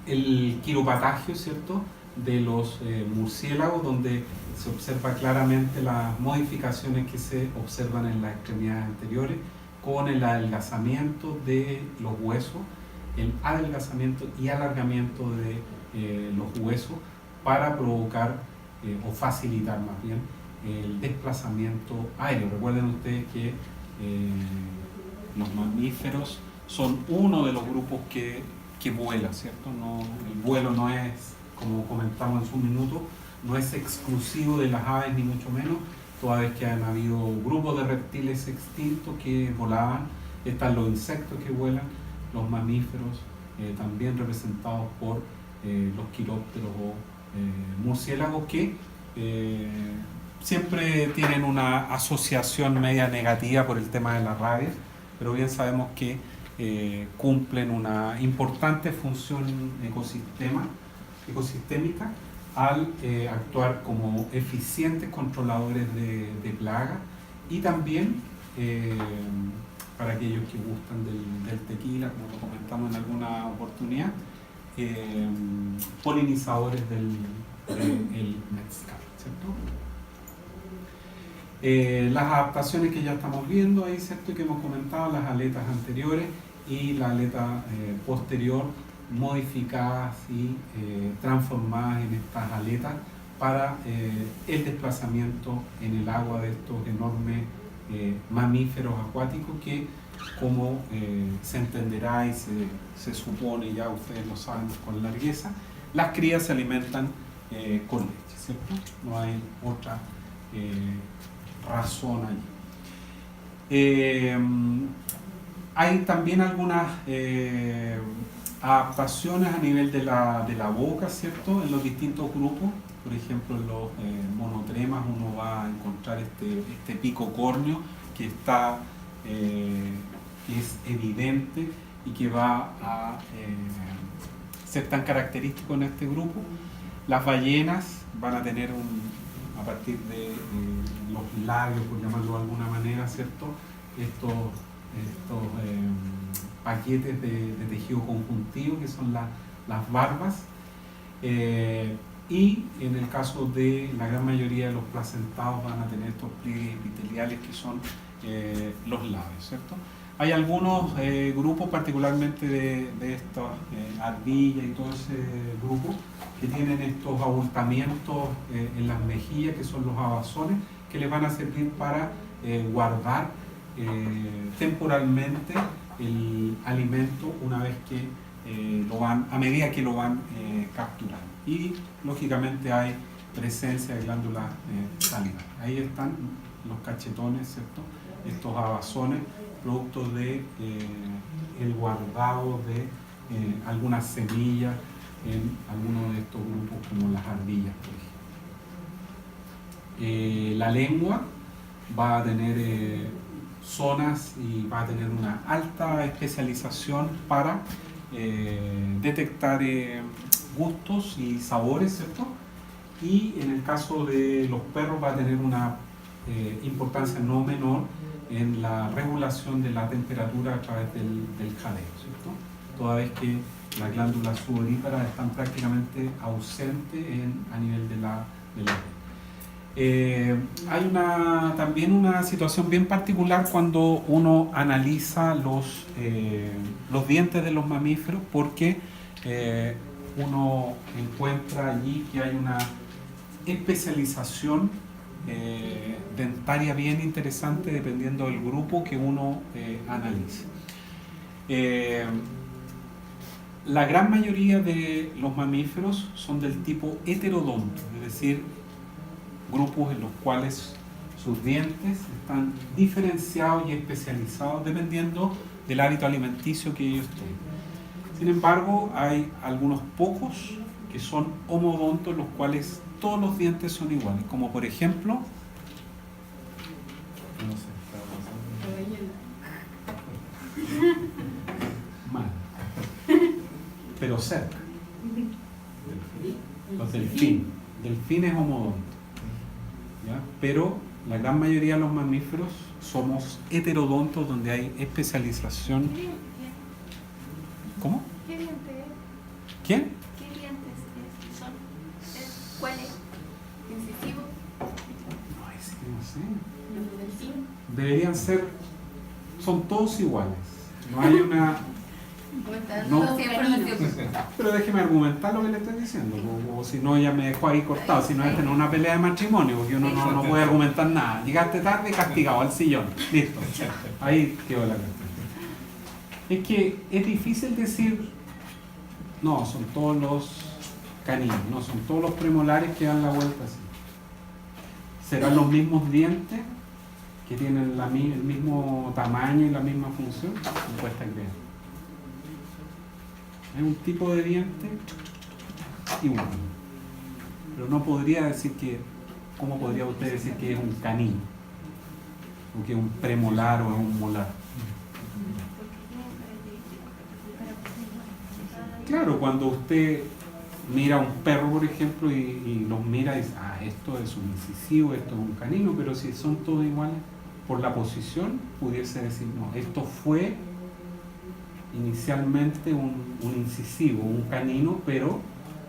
El quiropatagio, ¿cierto? de los murciélagos, donde se observa claramente las modificaciones que se observan en las extremidades anteriores con el adelgazamiento de los huesos, el adelgazamiento y alargamiento de los huesos para provocar o facilitar más bien el desplazamiento aéreo. Recuerden ustedes que los mamíferos son uno de los grupos que vuela, ¿cierto? No, el vuelo no es, como comentamos en su minuto, no es exclusivo de las aves ni mucho menos, toda vez que han habido grupos de reptiles extintos que volaban, están los insectos que vuelan, los mamíferos, también representados por los quirópteros o murciélagos que siempre tienen una asociación media negativa por el tema de la rabia, pero bien sabemos que cumplen una importante función ecosistémica al actuar como eficientes controladores de plagas y también para aquellos que gustan del tequila, como lo comentamos en alguna oportunidad, polinizadores del mezcal, ¿cierto? Las adaptaciones que ya estamos viendo ahí, ¿cierto? Que hemos comentado, las aletas anteriores y la aleta posterior modificadas y transformadas en estas aletas para el desplazamiento en el agua de estos enormes mamíferos acuáticos que, como se entenderá y se supone, ya ustedes lo saben con largueza, las crías se alimentan con leche, ¿cierto? No hay otra razón allí. Hay también algunas adaptaciones a nivel de la boca, ¿cierto? En los distintos grupos, por ejemplo, en los monotremas uno va a encontrar este pico córneo que está, que es evidente y que va a ser tan característico en este grupo. Las ballenas van a tener a partir de los labios, por llamarlo de alguna manera, ¿cierto? Estos paquetes de tejido conjuntivo que son las barbas, y en el caso de la gran mayoría de los placentados van a tener estos pliegues epiteliales que son los labios, ¿cierto? Hay algunos grupos, particularmente de estas ardillas y todo ese grupo, que tienen estos abultamientos en las mejillas, que son los abazones, que les van a servir para guardar temporalmente el alimento una vez que a medida que lo van capturando. Y lógicamente hay presencia de glándulas salivales. Ahí están los cachetones, ¿cierto? Estos abazones, producto de el guardado de algunas semillas en algunos de estos grupos, como las ardillas, por ejemplo. La lengua va a tener zonas y va a tener una alta especialización para detectar gustos y sabores, ¿cierto? Y en el caso de los perros va a tener una importancia no menor en la regulación de la temperatura a través del jadeo, ¿cierto? Toda vez que las glándulas sudoríparas están prácticamente ausentes a nivel de la hay también una situación bien particular cuando uno analiza los dientes de los mamíferos, porque uno encuentra allí que hay una especialización dentaria bien interesante dependiendo del grupo que uno analice. La gran mayoría de los mamíferos son del tipo heterodonto, es decir, grupos en los cuales sus dientes están diferenciados y especializados dependiendo del hábito alimenticio que ellos tienen. Sin embargo, hay algunos pocos que son homodontos, los cuales todos los dientes son iguales, como por ejemplo, no sé, mal, pero cerca. Los delfín es homodonto, ¿ya? Pero la gran mayoría de los mamíferos somos heterodontos, donde hay especialización. ¿Cómo? ¿Qué dientes? ¿Quién? ¿Qué dientes son? sé. Los delfines. Deberían ser, son todos iguales. No hay una... ¿Cómo están? No. Todos caninos. Pero déjeme argumentar lo que le estoy diciendo, o si no ya me dejó ahí cortado, si no es tener una pelea de matrimonio, porque uno no puede argumentar nada. Llegaste tarde, castigado al sillón, listo. Ahí quedó la cuestión. Es que es difícil decir, no, son todos los caninos, no, son todos los premolares que dan la vuelta así. ¿Serán los mismos dientes que tienen el mismo tamaño y la misma función? Me cuesta creer. Es un tipo de diente igual. Pero no podría decir que, ¿cómo podría usted decir que es un canino? O que es un premolar o es un molar. Claro, cuando usted mira a un perro, por ejemplo, y los mira y dice, ah, esto es un incisivo, esto es un canino, pero si son todos iguales, por la posición, pudiese decir, no, esto fue inicialmente un incisivo, un canino, pero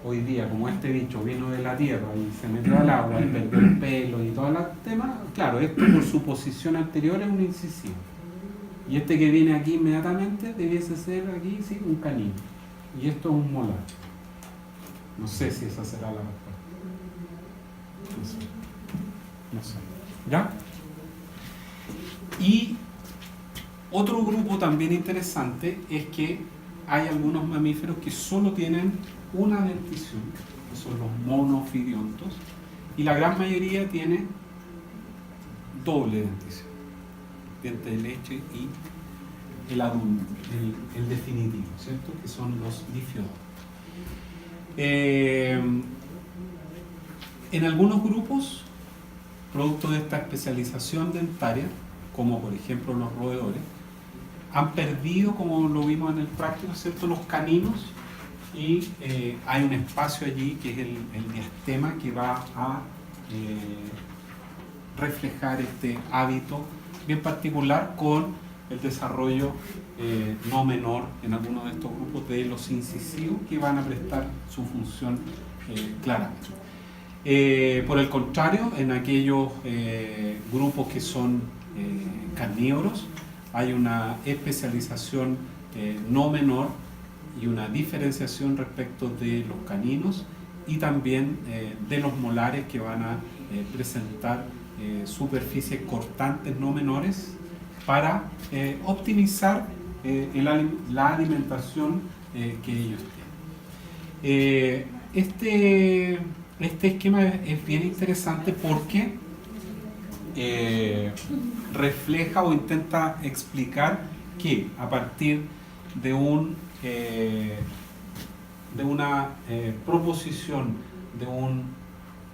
hoy día, como este bicho vino de la tierra y se metió al agua y perdió el pelo y todo el tema, claro, esto por su posición anterior es un incisivo. Y este que viene aquí inmediatamente debiese ser aquí, sí, un canino. Y esto es un molar. No sé si esa será la respuesta. No sé. ¿Ya? Y otro grupo también interesante es que hay algunos mamíferos que solo tienen una dentición, que son los monofidiontos, y la gran mayoría tiene doble dentición, diente de leche y el adulto, el definitivo, ¿cierto? Que son los difidontos. En algunos grupos, producto de esta especialización dentaria, como por ejemplo los roedores, han perdido, como lo vimos en el práctico, ¿cierto?, los caninos, y hay un espacio allí que es el diastema que va a reflejar este hábito bien particular con el desarrollo no menor en algunos de estos grupos de los incisivos que van a prestar su función claramente. Por el contrario, en aquellos grupos que son carnívoros, hay una especialización no menor y una diferenciación respecto de los caninos y también de los molares que van a presentar superficies cortantes no menores para optimizar la alimentación que ellos tienen. Este esquema es bien interesante porque refleja o intenta explicar que a partir de una proposición de un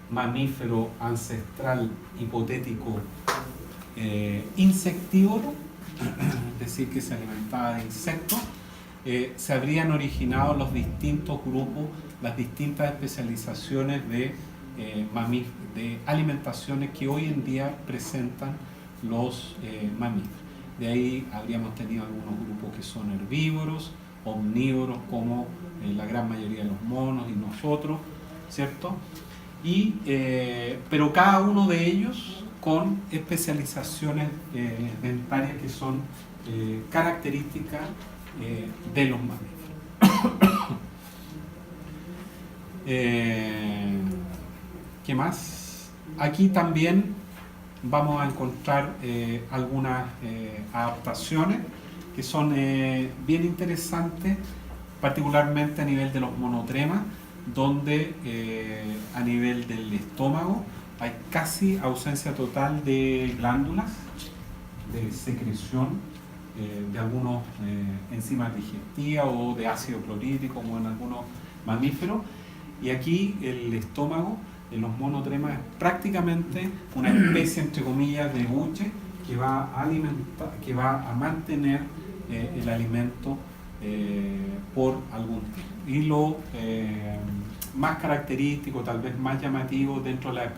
mamífero ancestral hipotético insectívoro, es decir, que se alimentaba de insectos, se habrían originado los distintos grupos, las distintas especializaciones de alimentaciones que hoy en día presentan los mamíferos. De ahí habríamos tenido algunos grupos que son herbívoros, omnívoros, como la gran mayoría de los monos y nosotros, ¿cierto? Pero cada uno de ellos con especializaciones dentarias que son características de los mamíferos. ¿Qué más? Aquí también vamos a encontrar algunas adaptaciones que son bien interesantes, particularmente a nivel de los monotremas, donde a nivel del estómago hay casi ausencia total de glándulas de secreción de algunos enzimas digestivas o de ácido clorhídrico, como en algunos mamíferos. Y aquí el estómago en los monotremas es prácticamente una especie, entre comillas, de buche que va a alimentar, que va a mantener el alimento por algún tiempo. Y lo más característico, tal vez más llamativo dentro de las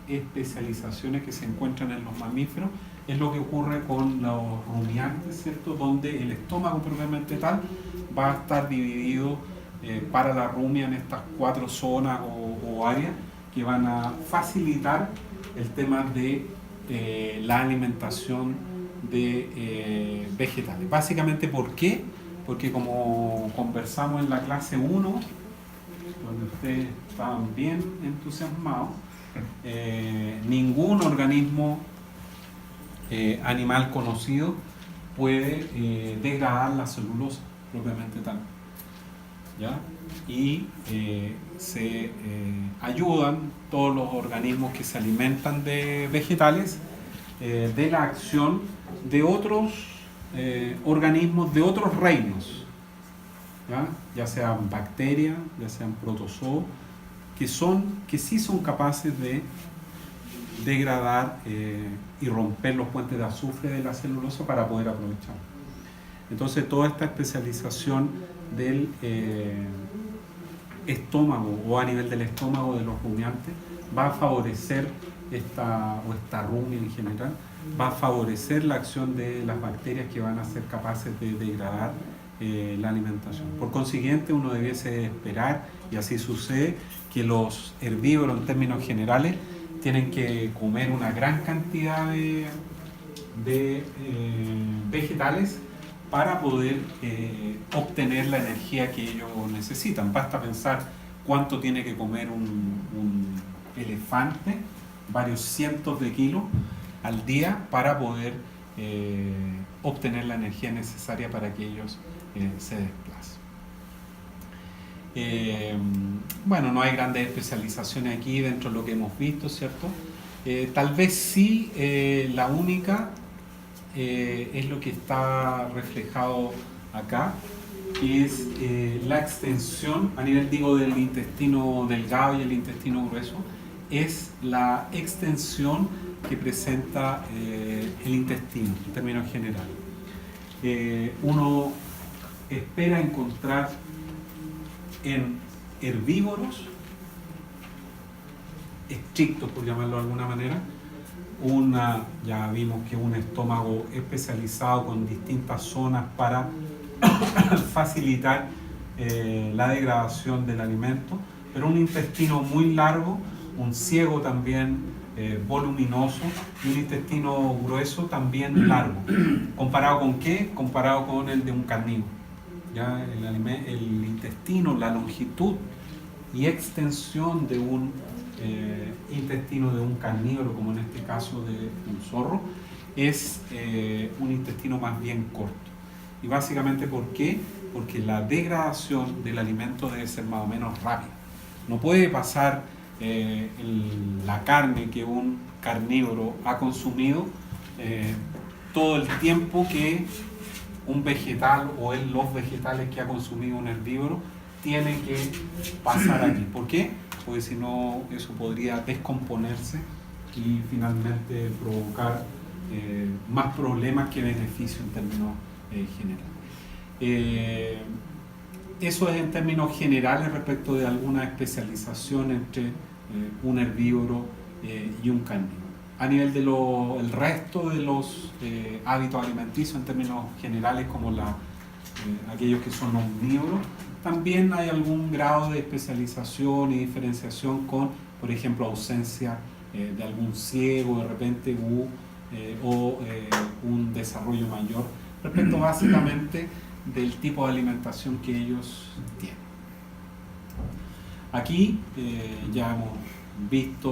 especializaciones que se encuentran en los mamíferos, es lo que ocurre con los rumiantes, ¿cierto? Donde el estómago propiamente tal va a estar dividido para la rumia en estas 4 zonas o áreas que van a facilitar el tema de la alimentación de vegetales. Básicamente, ¿por qué? Porque como conversamos en la clase 1, donde ustedes estaban bien entusiasmados, ningún organismo animal conocido puede degradar la celulosa propiamente tal, ¿ya? Y se ayudan todos los organismos que se alimentan de vegetales de la acción de otros organismos de otros reinos, ya sean bacterias, ya sean protozoos, que sí son capaces de degradar y romper los puentes de azufre de la celulosa para poder aprovechar. Entonces toda esta especialización del estómago o a nivel del estómago de los rumiantes va a favorecer esta rumia en general, va a favorecer la acción de las bacterias que van a ser capaces de degradar la alimentación. Por consiguiente, uno debiese esperar, y así sucede, que los herbívoros en términos generales tienen que comer una gran cantidad de vegetales para poder obtener la energía que ellos necesitan. Basta pensar cuánto tiene que comer un elefante, varios cientos de kilos al día para poder obtener la energía necesaria para que ellos se desplacen. Bueno, no hay grandes especializaciones aquí dentro de lo que hemos visto, ¿cierto? Tal vez sí, la única es lo que está reflejado acá, que es la extensión a nivel, digo, del intestino delgado y el intestino grueso, es la extensión que presenta el intestino en términos generales. Uno espera encontrar en herbívoros estrictos, por llamarlo de alguna manera, ya vimos que un estómago especializado con distintas zonas para facilitar la degradación del alimento, pero un intestino muy largo, un ciego también voluminoso y un intestino grueso también largo. ¿Comparado con qué? Comparado con el de un carnívoro. Ya el intestino, la longitud y extensión de un intestino de un carnívoro, como en este caso de un zorro, es un intestino más bien corto. Y básicamente, ¿por qué? Porque la degradación del alimento debe ser más o menos rápida. No puede pasar la carne que un carnívoro ha consumido todo el tiempo que un vegetal o los vegetales que ha consumido un herbívoro tiene que pasar aquí. ¿Por qué? Porque si no, eso podría descomponerse y finalmente provocar más problemas que beneficios en términos generales. Eso es en términos generales respecto de alguna especialización entre un herbívoro y un carnívoro. A nivel del resto de los hábitos alimenticios en términos generales, como aquellos que son omnívoros, también hay algún grado de especialización y diferenciación con, por ejemplo, ausencia de algún ciego de repente o un desarrollo mayor respecto básicamente del tipo de alimentación que ellos tienen. Aquí ya hemos visto,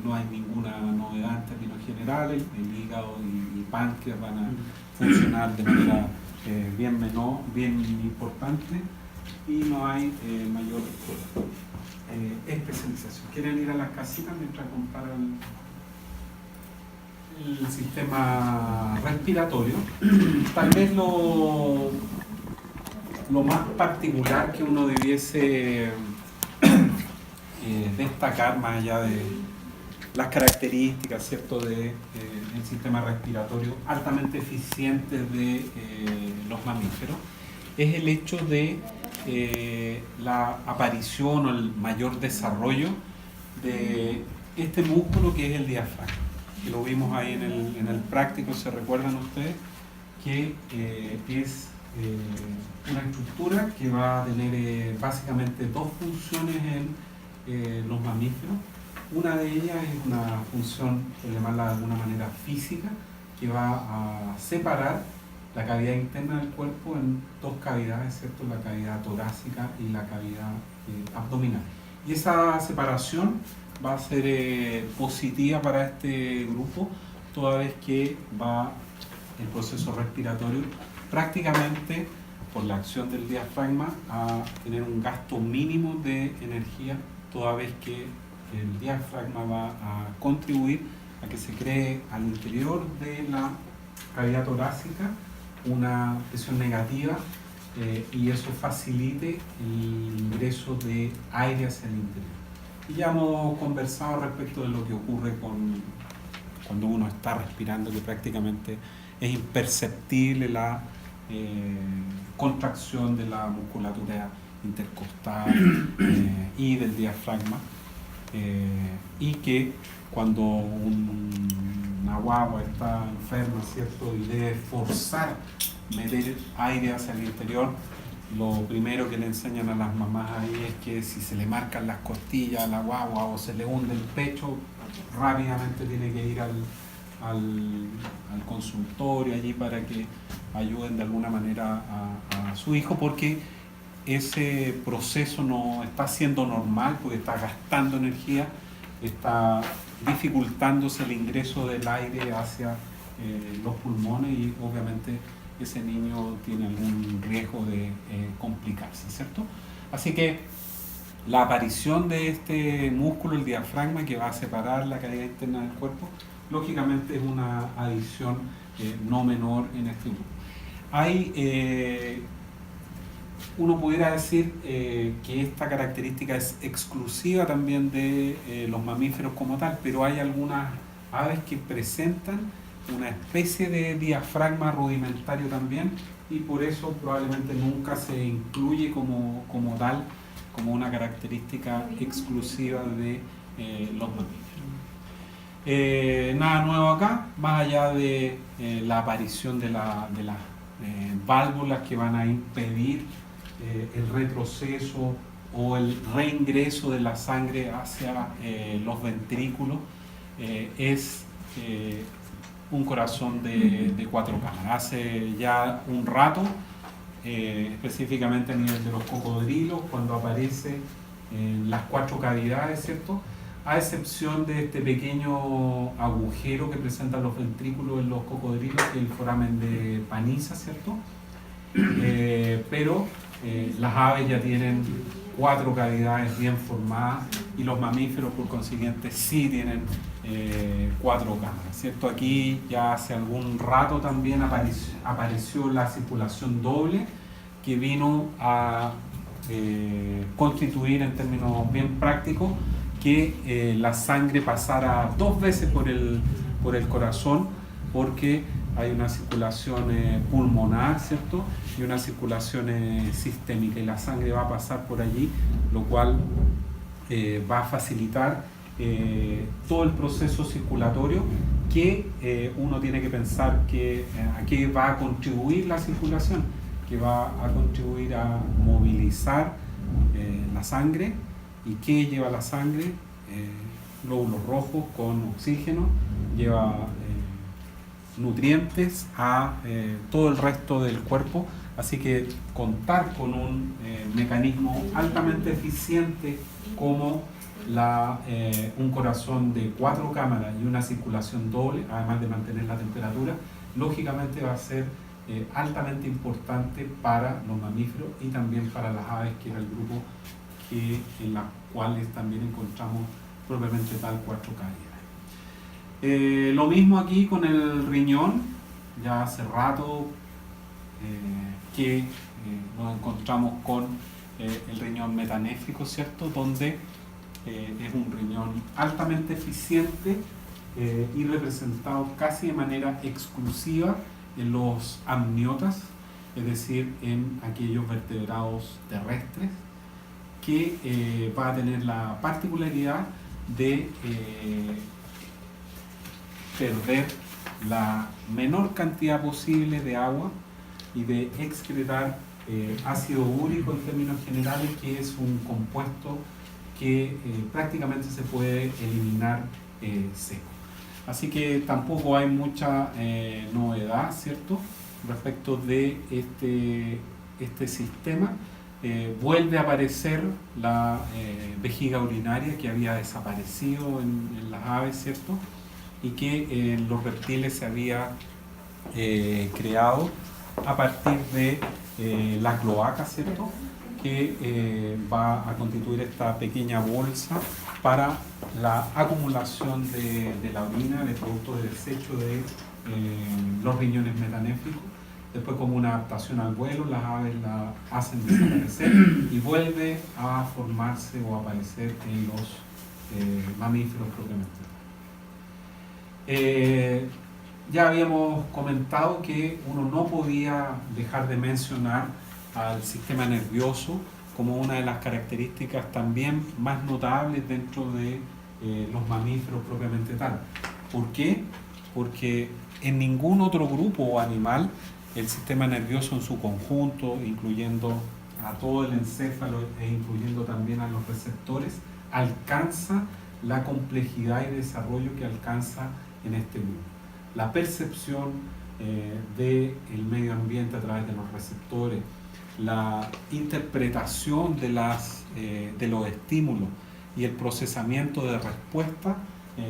no hay ninguna novedad en términos generales, el hígado y páncreas van a funcionar de manera bien importante y no hay mayor especialización. ¿Quieren ir a las casitas mientras comparan el sistema respiratorio? Tal vez lo más particular que uno debiese destacar, más allá de las características, ¿cierto?, del sistema respiratorio altamente eficiente de los mamíferos, es el hecho de la aparición o el mayor desarrollo de este músculo que es el diafragma, que lo vimos ahí en el práctico. ¿Se recuerdan ustedes? Que es una estructura que va a tener básicamente dos funciones en los mamíferos. Una de ellas es una función, por llamarla de alguna manera física, que va a separar la cavidad interna del cuerpo en dos cavidades, ¿cierto? La cavidad torácica y la cavidad abdominal. Y esa separación va a ser positiva para este grupo, toda vez que va el proceso respiratorio prácticamente por la acción del diafragma a tener un gasto mínimo de energía, toda vez que el diafragma va a contribuir a que se cree al interior de la cavidad torácica una presión negativa y eso facilite el ingreso de aire hacia el interior. Y ya hemos conversado respecto de lo que ocurre cuando uno está respirando, que prácticamente es imperceptible la contracción de la musculatura intercostal y del diafragma, y que cuando una guagua está enferma, ¿cierto? Y debe forzar meter aire hacia el interior, lo primero que le enseñan a las mamás ahí es que si se le marcan las costillas a la guagua o se le hunde el pecho, rápidamente tiene que ir al consultorio allí para que ayuden de alguna manera a su hijo, porque ese proceso no está siendo normal, porque está gastando energía, está dificultándose el ingreso del aire hacia los pulmones y obviamente ese niño tiene algún riesgo de complicarse, ¿cierto? Así que la aparición de este músculo, el diafragma, que va a separar la cavidad interna del cuerpo, lógicamente es una adición no menor en este grupo. Hay, uno pudiera decir que esta característica es exclusiva también de los mamíferos como tal, pero hay algunas aves que presentan una especie de diafragma rudimentario también y por eso probablemente nunca se incluye como tal, como una característica exclusiva de los mamíferos. Nada nuevo acá, más allá de la aparición de las válvulas que van a impedir el retroceso o el reingreso de la sangre hacia los ventrículos, es un corazón de 4 cámaras. Hace ya un rato, específicamente a nivel de los cocodrilos, cuando aparece las 4 cavidades, ¿cierto? A excepción de este pequeño agujero que presentan los ventrículos en los cocodrilos, que es el foramen de Panizza, ¿cierto? Pero las aves ya tienen 4 cavidades bien formadas y los mamíferos por consiguiente sí tienen 4 cámaras, ¿cierto? Aquí ya hace algún rato también apareció la circulación doble, que vino a constituir en términos bien prácticos que la sangre pasara 2 veces por el corazón, porque hay una circulación pulmonar, ¿cierto? Y una circulación sistémica, y la sangre va a pasar por allí, lo cual va a facilitar todo el proceso circulatorio que uno tiene que pensar que a qué va a contribuir la circulación, que va a contribuir a movilizar la sangre. ¿Y qué lleva la sangre? Glóbulos rojos con oxígeno, lleva nutrientes a todo el resto del cuerpo, así que contar con un mecanismo altamente eficiente como un corazón de 4 cámaras y una circulación doble, además de mantener la temperatura, lógicamente va a ser altamente importante para los mamíferos y también para las aves, que era el grupo en las cuales también encontramos propiamente tal 4 cavidades. Lo mismo aquí con el riñón, ya hace rato que nos encontramos con el riñón metanéfrico, ¿cierto? Donde es un riñón altamente eficiente y representado casi de manera exclusiva en los amniotas, es decir, en aquellos vertebrados terrestres, que va a tener la particularidad de perder la menor cantidad posible de agua y de excretar ácido úrico en términos generales, que es un compuesto que prácticamente se puede eliminar seco. Así que tampoco hay mucha novedad, ¿cierto?, respecto de este sistema. Vuelve a aparecer la vejiga urinaria que había desaparecido en las aves, ¿cierto?, y que en los reptiles se había creado a partir de la cloaca, ¿cierto?, que va a constituir esta pequeña bolsa para la acumulación de la orina, de productos de desecho de los riñones metanéfricos. Después, como una adaptación al vuelo, las aves la hacen desaparecer y vuelve a formarse o aparecer en los mamíferos propiamente. Ya habíamos comentado que uno no podía dejar de mencionar al sistema nervioso como una de las características también más notables dentro de los mamíferos propiamente tal. ¿Por qué? Porque en ningún otro grupo o animal el sistema nervioso en su conjunto, incluyendo a todo el encéfalo e incluyendo también a los receptores, alcanza la complejidad y desarrollo que alcanza en este grupo. La percepción del medio ambiente a través de los receptores, la interpretación de los estímulos y el procesamiento de respuesta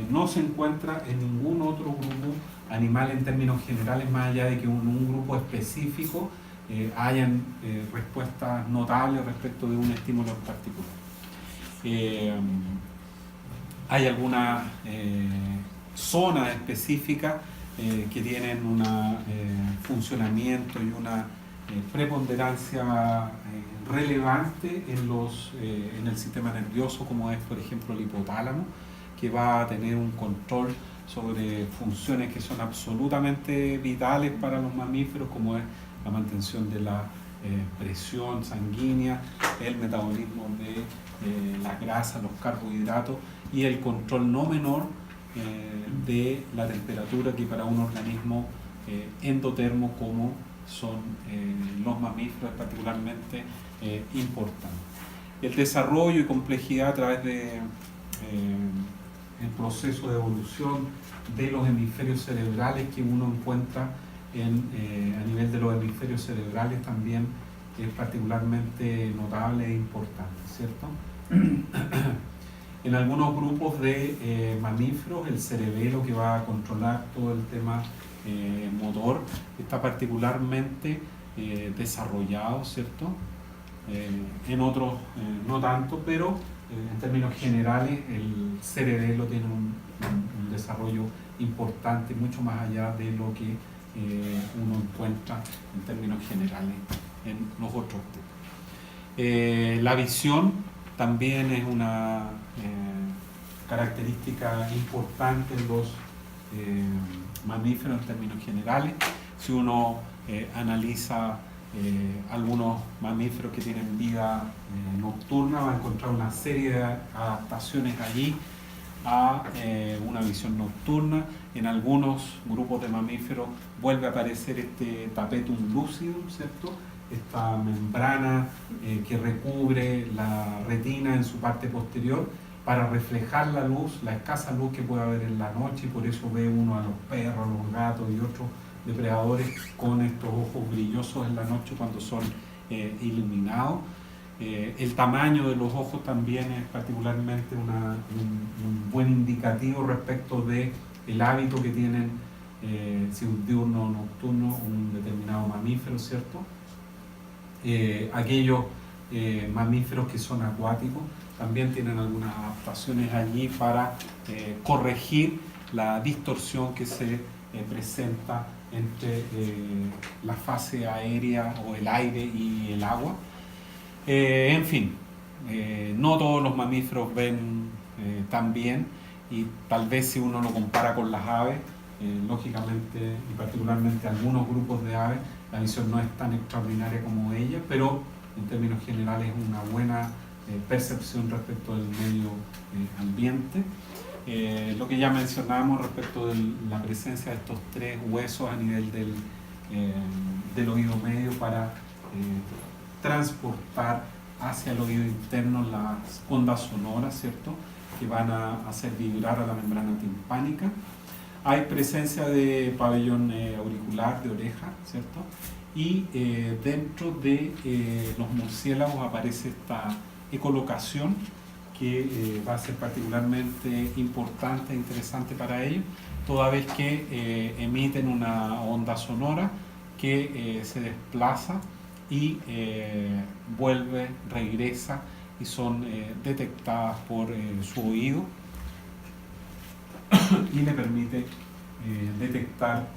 no se encuentra en ningún otro grupo animal en términos generales, más allá de que en un grupo específico hayan respuestas notables respecto de un estímulo en particular. Hay algunas zonas específicas que tienen un funcionamiento y una preponderancia relevante en el sistema nervioso, como es, por ejemplo, el hipotálamo, que va a tener un control sobre funciones que son absolutamente vitales para los mamíferos, como es la mantención de la presión sanguínea, el metabolismo de la grasa, los carbohidratos y el control no menor de la temperatura, que para un organismo endotermo como son los mamíferos es particularmente importante. El desarrollo y complejidad a través de el proceso de evolución de los hemisferios cerebrales que uno encuentra a nivel de los hemisferios cerebrales también es particularmente notable e importante, ¿cierto? En algunos grupos de mamíferos, el cerebelo, que va a controlar todo el tema motor, está particularmente desarrollado, ¿cierto? En otros no tanto, pero en términos generales el cerebelo tiene un desarrollo importante, mucho más allá de lo que uno encuentra en términos generales en los otros grupos. La visión también es una característica importante en los mamíferos en términos generales. Si uno analiza algunos mamíferos que tienen vida nocturna, va a encontrar una serie de adaptaciones allí a una visión nocturna. En algunos grupos de mamíferos vuelve a aparecer este tapetum lucidum, ¿cierto?, esta membrana que recubre la retina en su parte posterior para reflejar la luz, la escasa luz que puede haber en la noche, y por eso ve uno a los perros, a los gatos y otros depredadores con estos ojos brillosos en la noche cuando son iluminados. El tamaño de los ojos también es particularmente un buen indicativo respecto de el hábito que tienen, si un diurno o nocturno, un determinado mamífero, ¿cierto? Aquellos mamíferos que son acuáticos también tienen algunas adaptaciones allí para corregir la distorsión que se presenta entre la fase aérea o el aire y el agua. En fin, no todos los mamíferos ven tan bien, y tal vez si uno lo compara con las aves, lógicamente y particularmente algunos grupos de aves, la visión no es tan extraordinaria como ella, pero en términos generales es una buena percepción respecto del medio ambiente. Lo que ya mencionábamos respecto de la presencia de estos tres huesos a nivel del oído medio para transportar hacia el oído interno las ondas sonoras, ¿cierto?, que van a hacer vibrar a la membrana timpánica. Hay presencia de pabellón auricular, de oreja, ¿cierto? Y dentro de los murciélagos aparece esta ecolocación que va a ser particularmente importante e interesante para ellos, toda vez que emiten una onda sonora que se desplaza y vuelve, regresa, y son detectadas por su oído y le permite detectar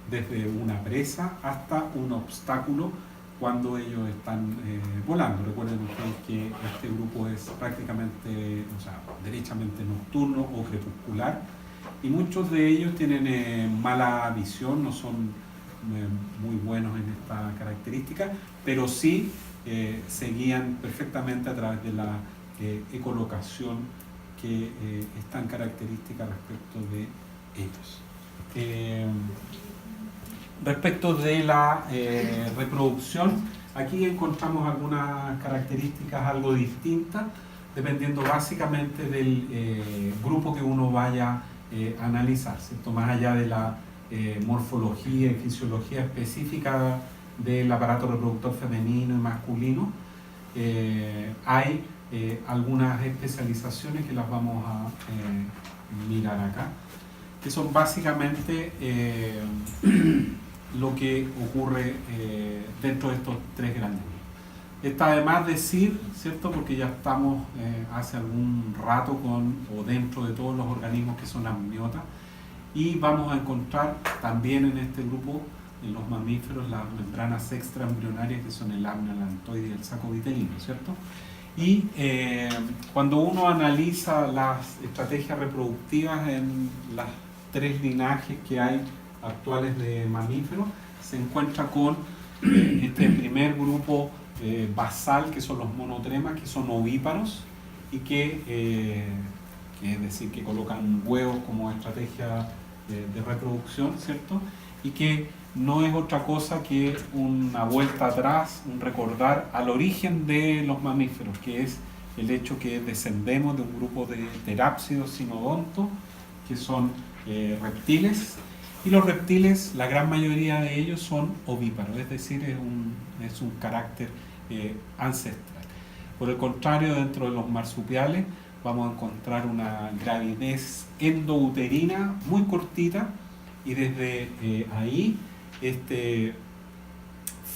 desde una presa hasta un obstáculo cuando ellos están volando. Recuerden ustedes que este grupo es prácticamente, o sea, derechamente nocturno o crepuscular, y muchos de ellos tienen mala visión, no son muy buenos en esta característica, pero sí se guían perfectamente a través de la ecolocación que es tan característica respecto de ellos. Respecto de la reproducción, aquí encontramos algunas características algo distintas, dependiendo básicamente del grupo que uno vaya a analizar, ¿cierto? Más allá de la morfología y fisiología específica del aparato reproductor femenino y masculino, hay algunas especializaciones que las vamos a mirar acá, que son básicamente lo que ocurre dentro de estos tres grandes grupos. Está además decir, ¿cierto?, porque ya estamos hace algún rato o dentro de todos los organismos que son amniotas, y vamos a encontrar también en este grupo, en los mamíferos, las membranas extraembrionarias, que son el amnio, el alantoide y el saco vitelino, ¿cierto? Y cuando uno analiza las estrategias reproductivas en las tres linajes que hay actuales de mamíferos, se encuentra con este primer grupo basal, que son los monotremas, que son ovíparos y que es decir, que colocan huevos como estrategia de reproducción, ¿cierto? Y que no es otra cosa que una vuelta atrás, un recordar al origen de los mamíferos, que es el hecho que descendemos de un grupo de terápsidos sinodontos, que son reptiles, y los reptiles, la gran mayoría de ellos son ovíparos, es decir, es un carácter ancestral. Por el contrario, dentro de los marsupiales vamos a encontrar una gravidez endouterina muy cortita, y desde ahí este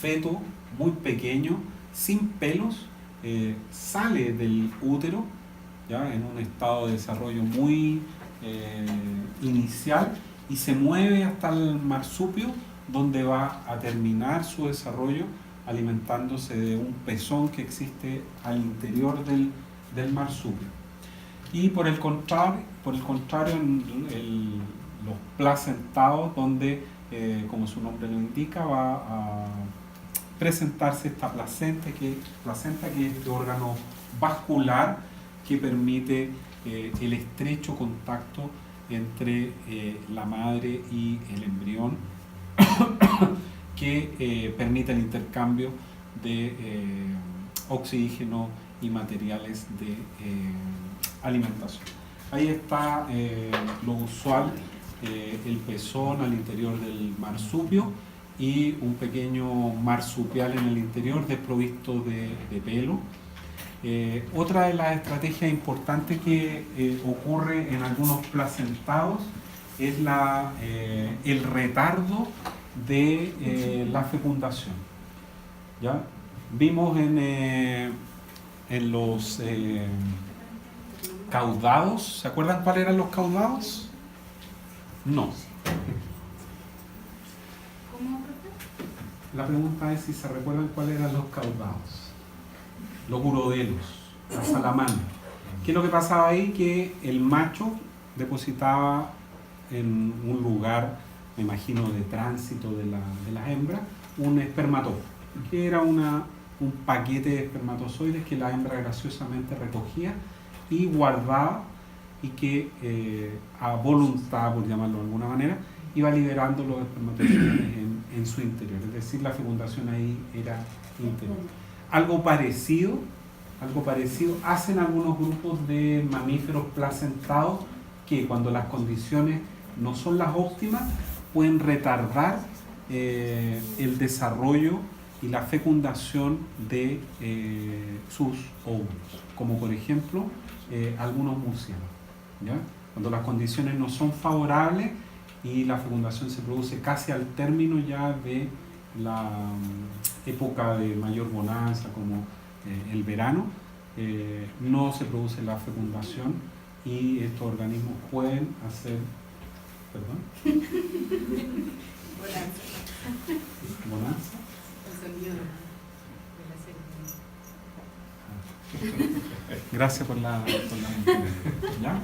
feto muy pequeño, sin pelos, sale del útero, ¿ya?, en un estado de desarrollo muy inicial, y se mueve hasta el marsupio, donde va a terminar su desarrollo alimentándose de un pezón que existe al interior del marsupio. Y por el contrario en los placentados, donde, como su nombre lo indica, va a presentarse esta placenta, que es este órgano vascular que permite el estrecho contacto entre la madre y el embrión, que permite el intercambio de oxígeno y materiales de alimentación. Ahí está lo usual, el pezón al interior del marsupio y un pequeño marsupial en el interior desprovisto de pelo. Otra de las estrategias importantes que ocurre en algunos placentados es el retardo de la fecundación. ¿Ya? Vimos en los caudados, ¿se acuerdan cuáles eran los caudados? No. ¿Cómo, profe? La pregunta es si se recuerdan cuáles eran los caudados. Los urodelos, la salamandra. ¿Qué es lo que pasaba ahí? Que el macho depositaba en un lugar, me imagino, de tránsito de las hembras, un espermatozoide, que era un paquete de espermatozoides que la hembra graciosamente recogía y guardaba, y que a voluntad, por llamarlo de alguna manera, iba liberando los espermatozoides en su interior. Es decir, la fecundación ahí era interior. algo parecido hacen algunos grupos de mamíferos placentados que cuando las condiciones no son las óptimas pueden retardar el desarrollo y la fecundación de sus óvulos, como por ejemplo algunos murciélagos, ¿ya? Cuando las condiciones no son favorables y la fecundación se produce casi al término ya de la época de mayor bonanza, como el verano, no se produce la fecundación y estos organismos pueden hacer, perdón, bonanza. Gracias por la ¿ya?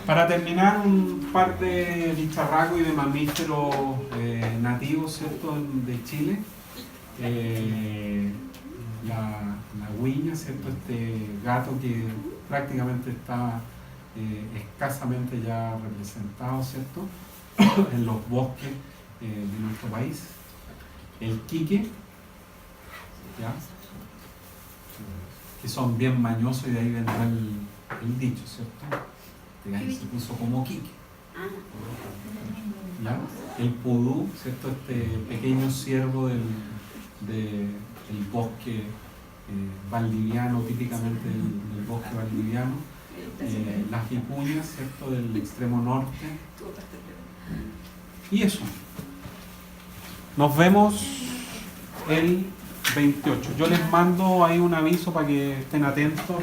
Para terminar, un par de bicharracos y de mamíferos nativos, ¿cierto?, de Chile. La huiña, ¿cierto?, este gato que prácticamente está escasamente ya representado, ¿cierto?, en los bosques de nuestro país. El quique, ¿ya?, que son bien mañosos, y de ahí vendrá el dicho, ¿cierto? De ahí se puso como quique. ¿Ya? El pudú, ¿cierto? Este pequeño ciervo del bosque valdiviano, típicamente del bosque valdiviano. Las vicuñas, ¿cierto?, del extremo norte. Y eso. Nos vemos el 28. Yo les mando ahí un aviso para que estén atentos.